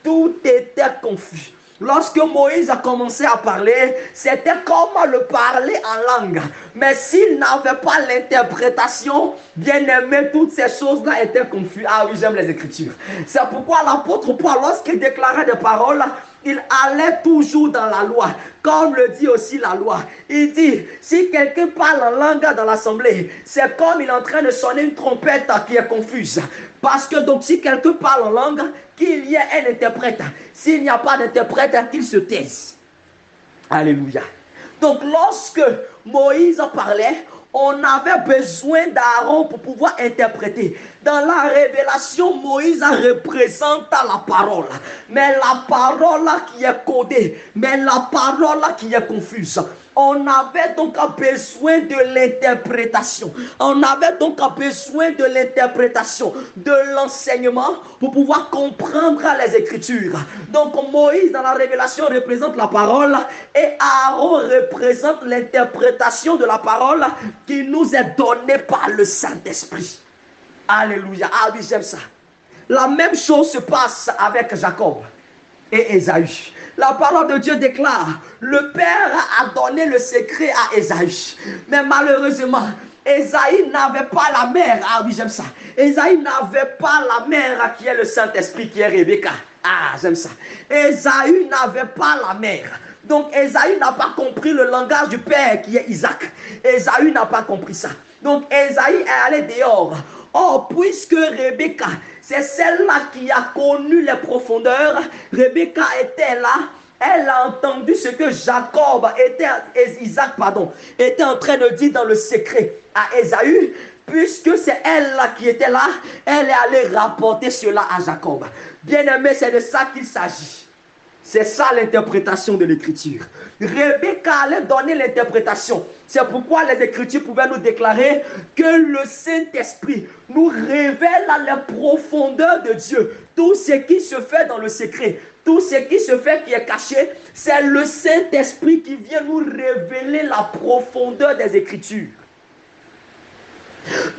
tout était confus. Lorsque Moïse a commencé à parler, c'était comme le parler en langue. Mais s'il n'avait pas l'interprétation, bien aimé, toutes ces choses-là étaient confuses. Ah oui, j'aime les Écritures. C'est pourquoi l'apôtre Paul, lorsqu'il déclarait des paroles, il allait toujours dans la loi, comme le dit aussi la loi. Il dit, si quelqu'un parle en langue dans l'assemblée, c'est comme il est en train de sonner une trompette qui est confuse. Parce que donc si quelqu'un parle en langue, qu'il y ait un interprète. S'il n'y a pas d'interprète, qu'il se taise. Alléluia. Donc lorsque Moïse parlait, on avait besoin d'Aaron pour pouvoir interpréter. Dans la révélation, Moïse représente la parole. Mais la parole qui est codée, mais la parole qui est confuse. On avait donc besoin de l'interprétation. On avait donc besoin de l'interprétation, de l'enseignement pour pouvoir comprendre les Écritures. Donc Moïse dans la révélation représente la parole et Aaron représente l'interprétation de la parole qui nous est donnée par le Saint-Esprit. Alléluia. Ah oui, j'aime ça. La même chose se passe avec Jacob et Ésaü. La parole de Dieu déclare, le Père a donné le secret à Ésaü. Mais malheureusement, Ésaü n'avait pas la mère. Ah oui, j'aime ça. Ésaü n'avait pas la mère qui est le Saint-Esprit, qui est Rebecca. Ah, j'aime ça. Ésaü n'avait pas la mère. Donc Ésaü n'a pas compris le langage du Père qui est Isaac. Ésaü n'a pas compris ça. Donc Ésaü est allé dehors. Or, puisque Rebecca, c'est celle-là qui a connu les profondeurs, Rebecca était là, elle a entendu ce que Isaac était en train de dire dans le secret à Ésaü. Puisque c'est elle-là qui était là, elle est allée rapporter cela à Jacob. Bien-aimé, c'est de ça qu'il s'agit. C'est ça l'interprétation de l'écriture. Rebecca allait donner l'interprétation. C'est pourquoi les Écritures pouvaient nous déclarer que le Saint-Esprit nous révèle les profondeurs de Dieu. Tout ce qui se fait dans le secret, tout ce qui se fait qui est caché, c'est le Saint-Esprit qui vient nous révéler la profondeur des Écritures.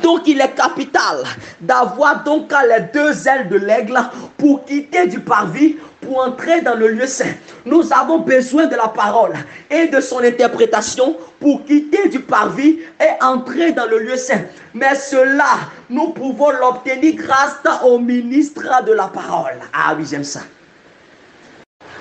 Donc il est capital d'avoir donc les deux ailes de l'aigle pour quitter du parvis, pour entrer dans le lieu saint. Nous avons besoin de la parole et de son interprétation pour quitter du parvis et entrer dans le lieu saint. Mais cela, nous pouvons l'obtenir grâce au ministre de la parole. Ah oui, j'aime ça.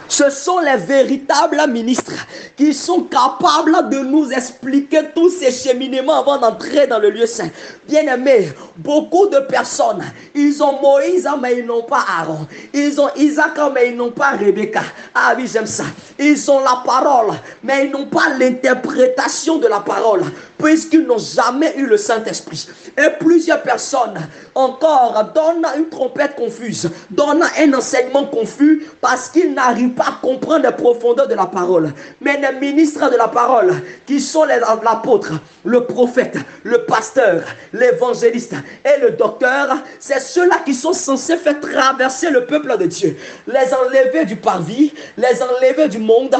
Ce sont les véritables ministres qui sont capables de nous expliquer tous ces cheminements avant d'entrer dans le lieu saint. Bien-aimés, beaucoup de personnes, ils ont Moïse, mais ils n'ont pas Aaron. Ils ont Isaac, mais ils n'ont pas Rebecca. Ah oui, j'aime ça. Ils ont la parole, mais ils n'ont pas l'interprétation de la parole, puisqu'ils n'ont jamais eu le Saint-Esprit. Et plusieurs personnes encore donnent une trompette confuse, donnent un enseignement confus, parce qu'ils n'arrivent pas à comprendre les profondeurs de la parole. Mais les ministres de la parole, qui sont l'apôtre, le prophète, le pasteur, l'évangéliste et le docteur, c'est ceux-là qui sont censés faire traverser le peuple de Dieu, les enlever du parvis, les enlever du monde,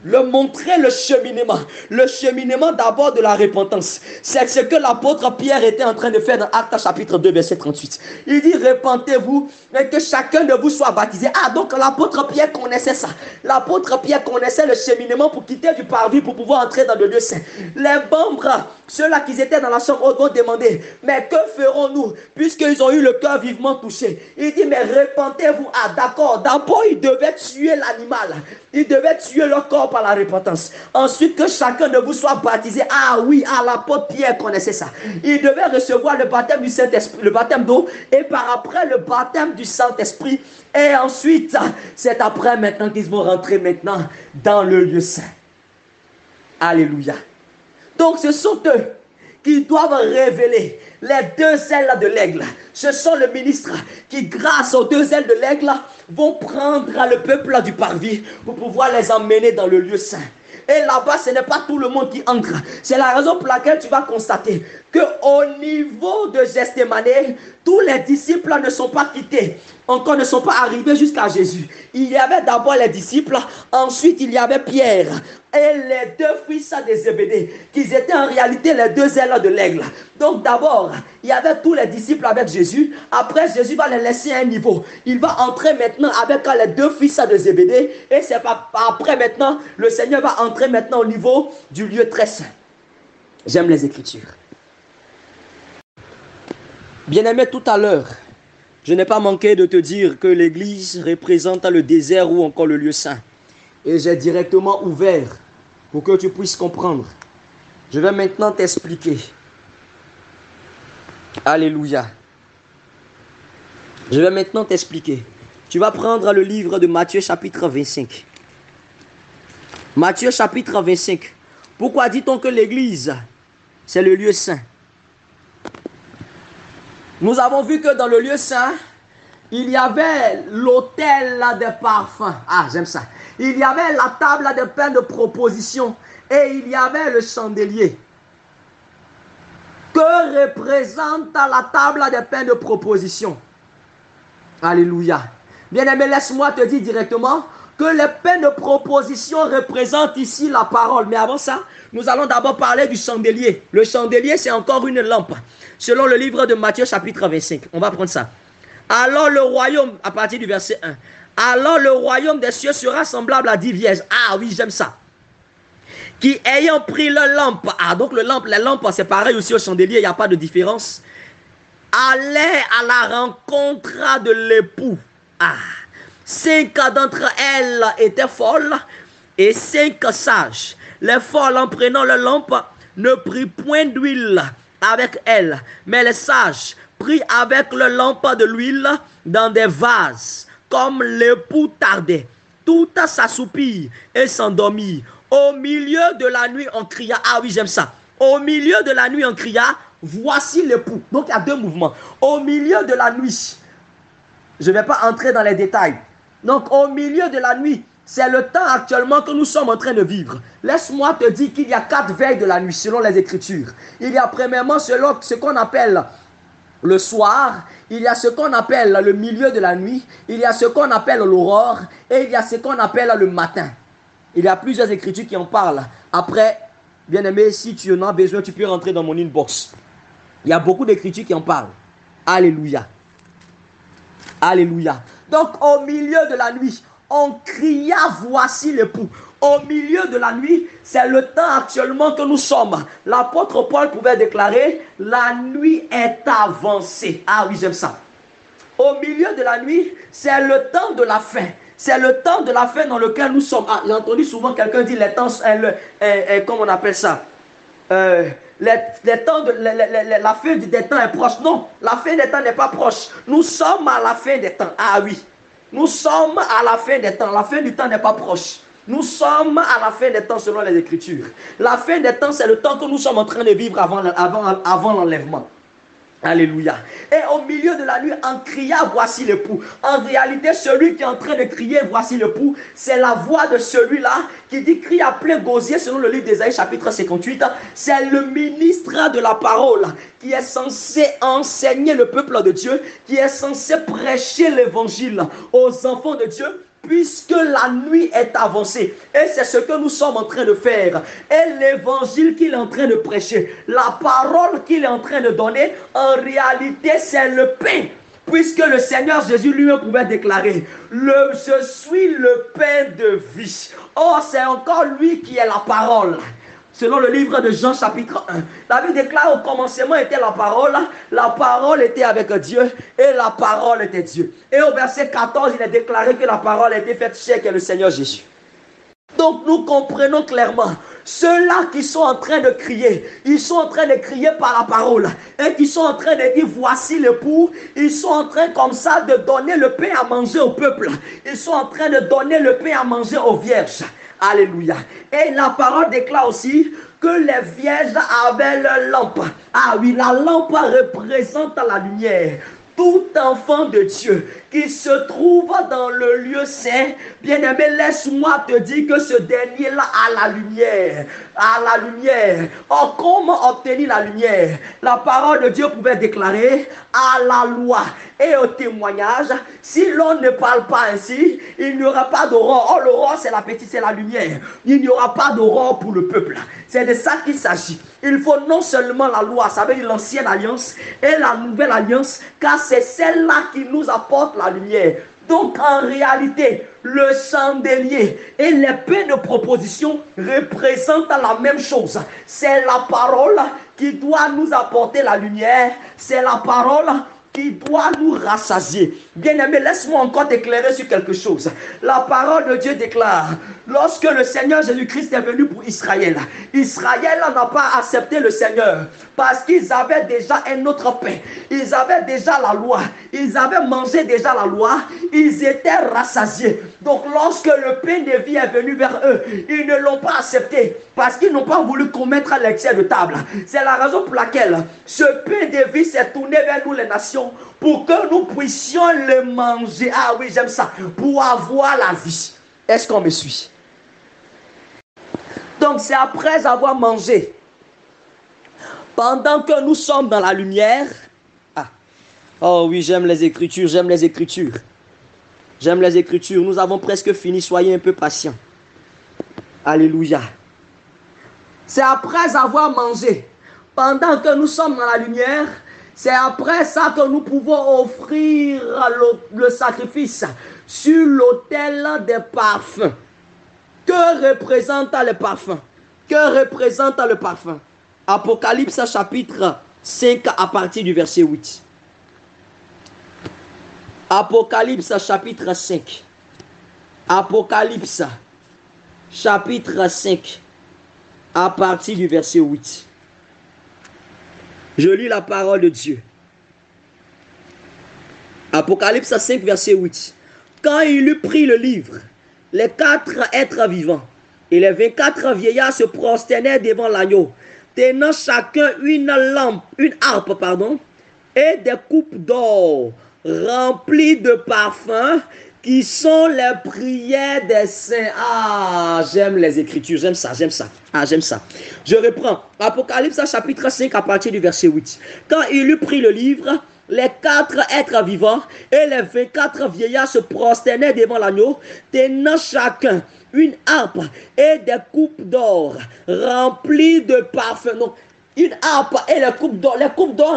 le montrer le cheminement d'abord de la repentance. C'est ce que l'apôtre Pierre était en train de faire dans Actes chapitre 2 verset 38. Il dit repentez-vous et que chacun de vous soit baptisé. Ah, donc l'apôtre Pierre connaissait ça. L'apôtre Pierre connaissait le cheminement pour quitter du parvis pour pouvoir entrer dans le lieu saint. Les membres, ceux-là qui étaient dans la chambre haute, vont demander mais que ferons-nous puisqu'ils ont eu le cœur vivement touché? Il dit mais repentez-vous. Ah d'accord, d'abord ils devaient tuer l'animal, ils devaient tuer leur corps par la repentance. Ensuite que chacun de vous soit baptisé. Ah oui, l'apôtre Pierre connaissait ça. Il devait recevoir le baptême du Saint-Esprit, le baptême d'eau, et par après le baptême du Saint-Esprit. Et ensuite, c'est après maintenant qu'ils vont rentrer maintenant dans le lieu saint. Alléluia. Donc ce sont eux qui doivent révéler les deux ailes de l'aigle. Ce sont les ministres qui, grâce aux deux ailes de l'aigle, vont prendre le peuple du parvis pour pouvoir les emmener dans le lieu saint. Et là-bas, ce n'est pas tout le monde qui entre. C'est la raison pour laquelle tu vas constater qu'au niveau de Gethsémanée, tous les disciples ne sont pas quittés, encore ne sont pas arrivés jusqu'à Jésus. Il y avait d'abord les disciples, ensuite il y avait Pierre et les deux fils de Zébédée, qui étaient en réalité les deux ailes de l'aigle. Donc d'abord, il y avait tous les disciples avec Jésus. Après, Jésus va les laisser à un niveau. Il va entrer maintenant avec les deux fils de Zébédée. Et c'est après maintenant, le Seigneur va entrer maintenant au niveau du lieu très saint. J'aime les Écritures. Bien-aimé, tout à l'heure, je n'ai pas manqué de te dire que l'Église représente le désert ou encore le lieu saint. Et j'ai directement ouvert pour que tu puisses comprendre. Je vais maintenant t'expliquer. Alléluia. Je vais maintenant t'expliquer. Tu vas prendre le livre de Matthieu chapitre 25. Matthieu chapitre 25. Pourquoi dit-on que l'Église, c'est le lieu saint? Nous avons vu que dans le lieu saint, il y avait l'autel des parfums. Ah, j'aime ça. Il y avait la table de pain de proposition et il y avait le chandelier. Que représente la table de pain de proposition? Alléluia. Bien-aimé, laisse-moi te dire directement que les pains de proposition représentent ici la parole. Mais avant ça, nous allons d'abord parler du chandelier. Le chandelier, c'est encore une lampe. Selon le livre de Matthieu chapitre 25. On va prendre ça. Alors le royaume, à partir du verset 1. Alors le royaume des cieux sera semblable à 10 vierges. Ah oui, j'aime ça. Qui ayant pris leur lampe. Ah, donc les lampes, c'est pareil aussi au chandelier, il n'y a pas de différence. Allaient à la rencontre de l'époux. Ah. 5 d'entre elles étaient folles et 5 sages. Les folles, en prenant leur lampe, ne prirent point d'huile avec elles, mais les sages prirent avec leur lampe de l'huile dans des vases, comme l'époux tardait. Toutes s'assoupirent et s'endormirent. Au milieu de la nuit, on cria. Ah oui, j'aime ça. Au milieu de la nuit, on cria. Voici l'époux. Donc, il y a deux mouvements. Au milieu de la nuit, je ne vais pas entrer dans les détails. Donc, au milieu de la nuit, c'est le temps actuellement que nous sommes en train de vivre. Laisse-moi te dire qu'il y a 4 veilles de la nuit selon les Écritures. Il y a premièrement ce qu'on appelle le soir, il y a ce qu'on appelle le milieu de la nuit, il y a ce qu'on appelle l'aurore et il y a ce qu'on appelle le matin. Il y a plusieurs Écritures qui en parlent. Après, bien-aimé, si tu en as besoin, tu peux rentrer dans mon inbox. Il y a beaucoup d'Écritures qui en parlent. Alléluia. Alléluia. Donc, au milieu de la nuit, on cria, voici l'époux. Au milieu de la nuit, c'est le temps actuellement que nous sommes. L'apôtre Paul pouvait déclarer, la nuit est avancée. Ah oui, j'aime ça. Au milieu de la nuit, c'est le temps de la fin. C'est le temps de la fin dans lequel nous sommes. Ah, j'ai entendu souvent quelqu'un dire, les temps, comment on appelle ça? Les temps la fin des temps est proche. Non, la fin des temps n'est pas proche. Nous sommes à la fin des temps. Ah oui. Nous sommes à la fin des temps. La fin du temps n'est pas proche. Nous sommes à la fin des temps selon les Écritures. La fin des temps, c'est le temps que nous sommes en train de vivre avant l'enlèvement. Alléluia. Et au milieu de la nuit, en criant, voici l'époux. En réalité, celui qui est en train de crier, voici l'époux, c'est la voix de celui-là qui dit, crie à plein gosier, selon le livre d'Ésaïe, chapitre 58. C'est le ministre de la parole qui est censé enseigner le peuple de Dieu, qui est censé prêcher l'évangile aux enfants de Dieu, puisque la nuit est avancée. Et c'est ce que nous sommes en train de faire. Et l'évangile qu'il est en train de prêcher, la parole qu'il est en train de donner, en réalité, c'est le pain. Puisque le Seigneur Jésus lui-même pouvait déclarer, je suis le pain de vie. Oh, c'est encore lui qui est la parole. Selon le livre de Jean chapitre 1, la Bible déclare au commencement était la parole était avec Dieu et la parole était Dieu. Et au verset 14, il est déclaré que la parole a été faite chair que le Seigneur Jésus. Donc nous comprenons clairement, ceux-là qui sont en train de crier, ils sont en train de crier par la parole et qui sont en train de dire voici l'époux, ils sont en train comme ça de donner le pain à manger au peuple, ils sont en train de donner le pain à manger aux vierges. Alléluia. Et la parole déclare aussi que les vierges avaient leur lampe. Ah oui, la lampe représente la lumière. Tout enfant de Dieu qui se trouve dans le lieu saint, bien-aimé, laisse-moi te dire que ce dernier-là a la lumière. A la lumière. Oh, comment obtenir la lumière? La parole de Dieu pouvait déclarer à la loi et au témoignage, si l'on ne parle pas ainsi, il n'y aura pas d'aurore. Oh, l'aurore, c'est la petite, c'est la lumière. Il n'y aura pas d'aurore pour le peuple. C'est de ça qu'il s'agit. Il faut non seulement la loi, ça veut dire l'ancienne alliance et la nouvelle alliance, car c'est celle-là qui nous apporte la lumière. Donc en réalité, le chandelier et les pains de proposition représentent la même chose. C'est la parole qui doit nous apporter la lumière. C'est la parole qui doit nous rassasier. Bien-aimé, laisse-moi encore t'éclairer sur quelque chose. La parole de Dieu déclare, lorsque le Seigneur Jésus-Christ est venu pour Israël, Israël n'a pas accepté le Seigneur parce qu'ils avaient déjà un autre pain. Ils avaient déjà la loi. Ils avaient mangé déjà la loi. Ils étaient rassasiés. Donc lorsque le pain de vie est venu vers eux, ils ne l'ont pas accepté parce qu'ils n'ont pas voulu commettre l'excès de table. C'est la raison pour laquelle ce pain de vie s'est tourné vers nous les nations pour que nous puissions le manger. Ah oui, j'aime ça. Pour avoir la vie. Est-ce qu'on me suit? Donc c'est après avoir mangé, pendant que nous sommes dans la lumière. Ah. Oh oui, j'aime les Écritures, j'aime les Écritures. J'aime les Écritures. Nous avons presque fini, soyez un peu patients. Alléluia. C'est après avoir mangé, pendant que nous sommes dans la lumière, c'est après ça que nous pouvons offrir le sacrifice sur l'autel des parfums. Que représente le parfum? Que représente le parfum? Apocalypse chapitre 5 à partir du verset 8. Apocalypse chapitre 5. Apocalypse chapitre 5 à partir du verset 8. Je lis la parole de Dieu. Apocalypse 5 verset 8. Quand il eut pris le livre, les 4 êtres vivants et les 24 vieillards se prosternaient devant l'agneau, tenant chacun une harpe, et des coupes d'or remplies de parfums qui sont les prières des saints. Ah, j'aime les Écritures, j'aime ça, j'aime ça. Ah, j'aime ça. Je reprends. Apocalypse chapitre 5 à partir du verset 8. Quand il eut pris le livre, les 4 êtres vivants et les 24 vieillards se prosternaient devant l'agneau, tenant chacun une harpe et des coupes d'or remplies de parfums. Donc, une harpe et les coupes d'or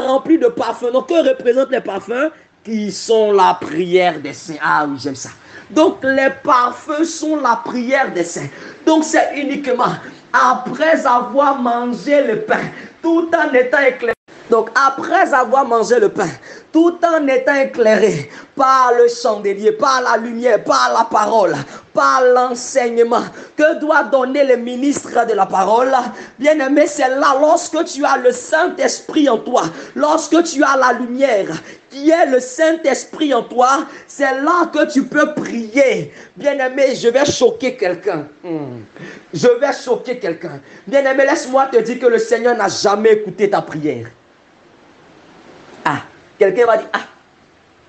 remplies de parfums. Donc, que représentent les parfums? Qui sont la prière des saints. Ah oui, j'aime ça. Donc, les parfums sont la prière des saints. Donc, c'est uniquement après avoir mangé le pain, tout en étant éclairé. Donc, après avoir mangé le pain, tout en étant éclairé par le chandelier, par la lumière, par la parole, par l'enseignement que doit donner le ministre de la parole, bien-aimé, c'est là lorsque tu as le Saint-Esprit en toi, lorsque tu as la lumière qui est le Saint-Esprit en toi, c'est là que tu peux prier. Bien-aimé, je vais choquer quelqu'un. Je vais choquer quelqu'un. Bien-aimé, laisse-moi te dire que le Seigneur n'a jamais écouté ta prière. Ah, quelqu'un va dire, ah,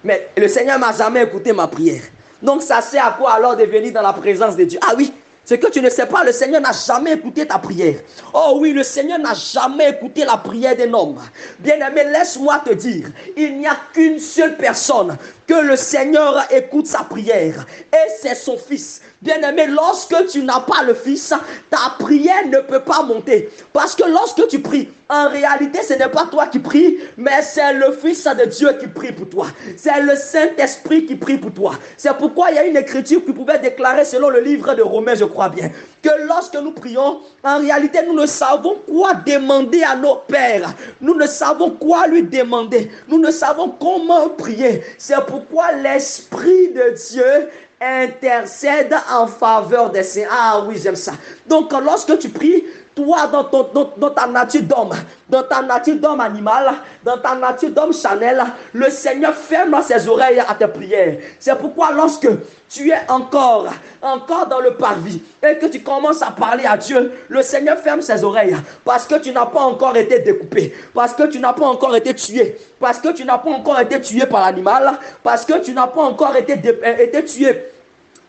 mais le Seigneur m'a jamais écouté ma prière. Donc ça sert à quoi alors de venir dans la présence de Dieu? Ah oui, ce que tu ne sais pas, le Seigneur n'a jamais écouté ta prière. Oh oui, le Seigneur n'a jamais écouté la prière d'un homme. Bien-aimé, laisse-moi te dire, il n'y a qu'une seule personne que le Seigneur écoute sa prière. Et c'est son Fils. Bien-aimé, lorsque tu n'as pas le Fils, ta prière ne peut pas monter. Parce que lorsque tu pries, en réalité, ce n'est pas toi qui pries, mais c'est le Fils de Dieu qui prie pour toi. C'est le Saint-Esprit qui prie pour toi. C'est pourquoi il y a une écriture qui pouvait déclarer, selon le livre de Romains, je crois bien, que lorsque nous prions, en réalité, nous ne savons quoi demander à nos pères. Nous ne savons quoi lui demander. Nous ne savons comment prier. C'est pourquoi l'Esprit de Dieu intercède en faveur des saints. Ah oui, j'aime ça. Donc, lorsque tu pries, toi, dans ta nature d'homme animal, dans ta nature d'homme charnel, le Seigneur ferme ses oreilles à tes prières. C'est pourquoi lorsque tu es encore dans le parvis et que tu commences à parler à Dieu, le Seigneur ferme ses oreilles parce que tu n'as pas encore été découpé, parce que tu n'as pas encore été tué, parce que tu n'as pas encore été tué par l'animal, parce que tu n'as pas encore été tué,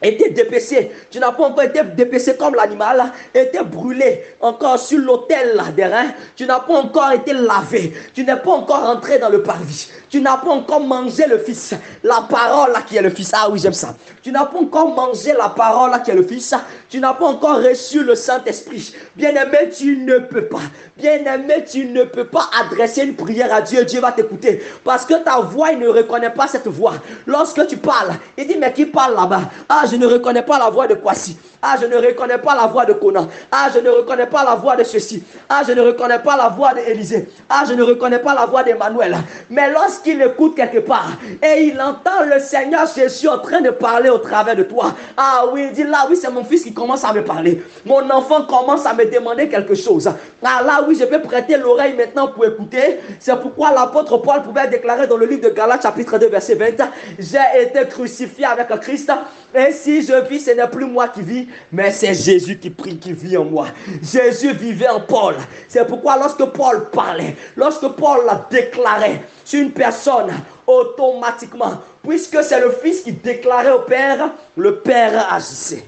été dépecé, tu n'as pas encore été dépecé comme l'animal, été brûlé encore sur l'autel des reins, tu n'as pas encore été lavé, tu n'es pas encore entré dans le parvis, tu n'as pas encore mangé le Fils, la parole qui est le Fils. Ah oui, j'aime ça. Tu n'as pas encore mangé la parole qui est le Fils, tu n'as pas encore reçu le Saint-Esprit. Bien-aimé, tu ne peux pas. Bien-aimé, tu ne peux pas adresser une prière à Dieu. Dieu va t'écouter parce que ta voix, il ne reconnaît pas cette voix. Lorsque tu parles, il dit, mais qui parle là-bas? Ah, je ne reconnais pas la voix de Kwasi. Ah, je ne reconnais pas la voix de Conan. Ah, je ne reconnais pas la voix de ceci. Ah, je ne reconnais pas la voix d'Élisée. Ah, je ne reconnais pas la voix d'Emmanuel. Mais lorsqu'il écoute quelque part et il entend le Seigneur Jésus en train de parler au travers de toi. Ah oui, il dit là, oui, c'est mon fils qui commence à me parler. Mon enfant commence à me demander quelque chose. Ah là, oui, je peux prêter l'oreille maintenant pour écouter. C'est pourquoi l'apôtre Paul pouvait déclarer dans le livre de Galates, chapitre 2, verset 20, j'ai été crucifié avec Christ. Et si je vis, ce n'est plus moi qui vis, mais c'est Jésus qui prie, qui vit en moi. Jésus vivait en Paul. C'est pourquoi lorsque Paul parlait, lorsque Paul déclarait sur une personne, automatiquement, puisque c'est le Fils qui déclarait au Père, le Père agissait.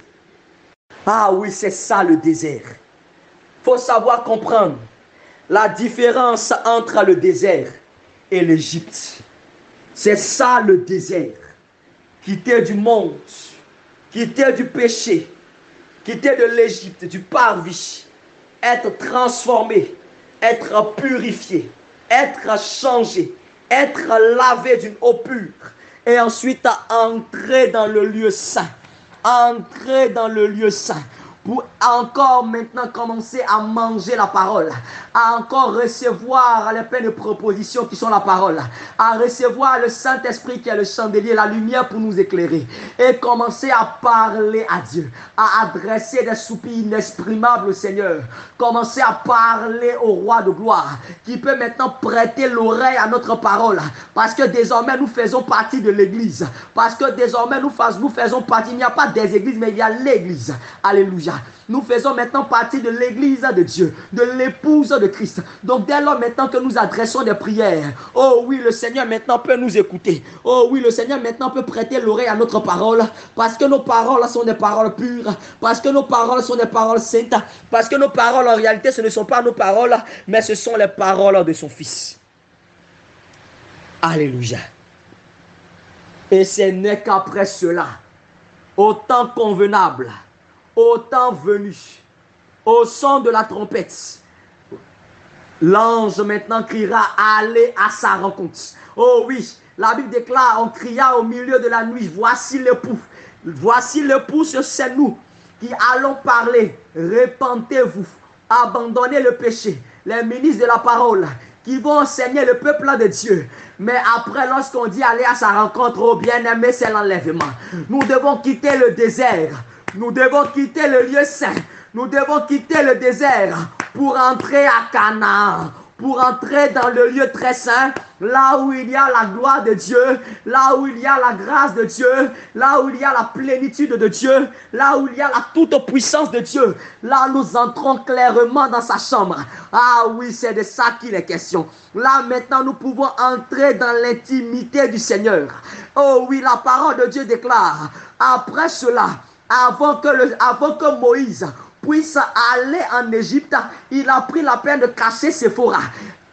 Ah oui, c'est ça le désert. Il faut savoir comprendre la différence entre le désert et l'Égypte. C'est ça le désert. Quitter du monde, quitter du péché, quitter de l'Égypte, du parvis, être transformé, être purifié, être changé, être lavé d'une eau pure et ensuite entrer dans le lieu saint. Entrer dans le lieu saint pour encore maintenant commencer à manger la parole, à encore recevoir les pleines propositions qui sont la parole, à recevoir le Saint-Esprit qui est le chandelier, la lumière pour nous éclairer et commencer à parler à Dieu, à adresser des soupirs inexprimables au Seigneur, commencer à parler au roi de gloire qui peut maintenant prêter l'oreille à notre parole parce que désormais nous faisons partie de l'église, parce que désormais nous faisons partie, il n'y a pas des églises mais il y a l'église. Alléluia. Nous faisons maintenant partie de l'église de Dieu, de l'épouse de Christ. Donc dès lors maintenant que nous adressons des prières, oh oui, le Seigneur maintenant peut nous écouter. Oh oui, le Seigneur maintenant peut prêter l'oreille à notre parole, parce que nos paroles sont des paroles pures, parce que nos paroles sont des paroles saintes, parce que nos paroles en réalité ce ne sont pas nos paroles, mais ce sont les paroles de son Fils. Alléluia. Et ce n'est qu'après cela, au temps convenable, au temps venu, au son de la trompette, l'ange maintenant criera, allez à sa rencontre. Oh oui, la Bible déclare, on cria au milieu de la nuit, voici l'époux. Voici l'époux, c'est nous qui allons parler. Repentez-vous, abandonnez le péché. Les ministres de la parole qui vont enseigner le peuple de Dieu. Mais après, lorsqu'on dit aller à sa rencontre, oh bien-aimé, c'est l'enlèvement. Nous devons quitter le désert. Nous devons quitter le lieu saint. Nous devons quitter le désert pour entrer à Canaan. Pour entrer dans le lieu très saint, là où il y a la gloire de Dieu, là où il y a la grâce de Dieu, là où il y a la plénitude de Dieu, là où il y a la toute-puissance de Dieu. Là, nous entrons clairement dans sa chambre. Ah oui, c'est de ça qu'il est question. Là, maintenant, nous pouvons entrer dans l'intimité du Seigneur. Oh oui, la parole de Dieu déclare, après cela, avant que Moïse puisse aller en Égypte, il a pris la peine de cacher Séphora.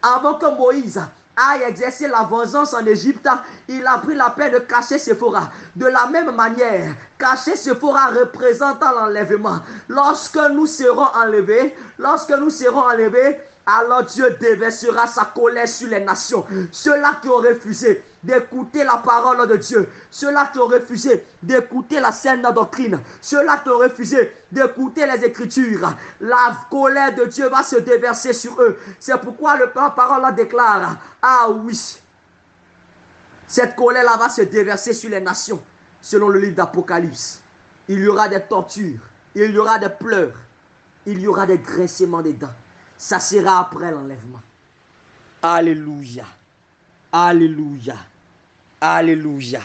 Avant que Moïse aille exercer la vengeance en Égypte, il a pris la peine de cacher Séphora. De la même manière, cacher Séphora représentant l'enlèvement. Lorsque nous serons enlevés, alors Dieu déversera sa colère sur les nations. Ceux-là qui ont refusé d'écouter la parole de Dieu, ceux-là qui ont refusé d'écouter la saine doctrine, ceux-là qui ont refusé d'écouter les Écritures, la colère de Dieu va se déverser sur eux. C'est pourquoi la parole déclare, ah oui, cette colère-là va se déverser sur les nations, selon le livre d'Apocalypse. Il y aura des tortures, il y aura des pleurs, il y aura des grincements des dents. Ça sera après l'enlèvement. Alléluia. Alléluia. Alléluia.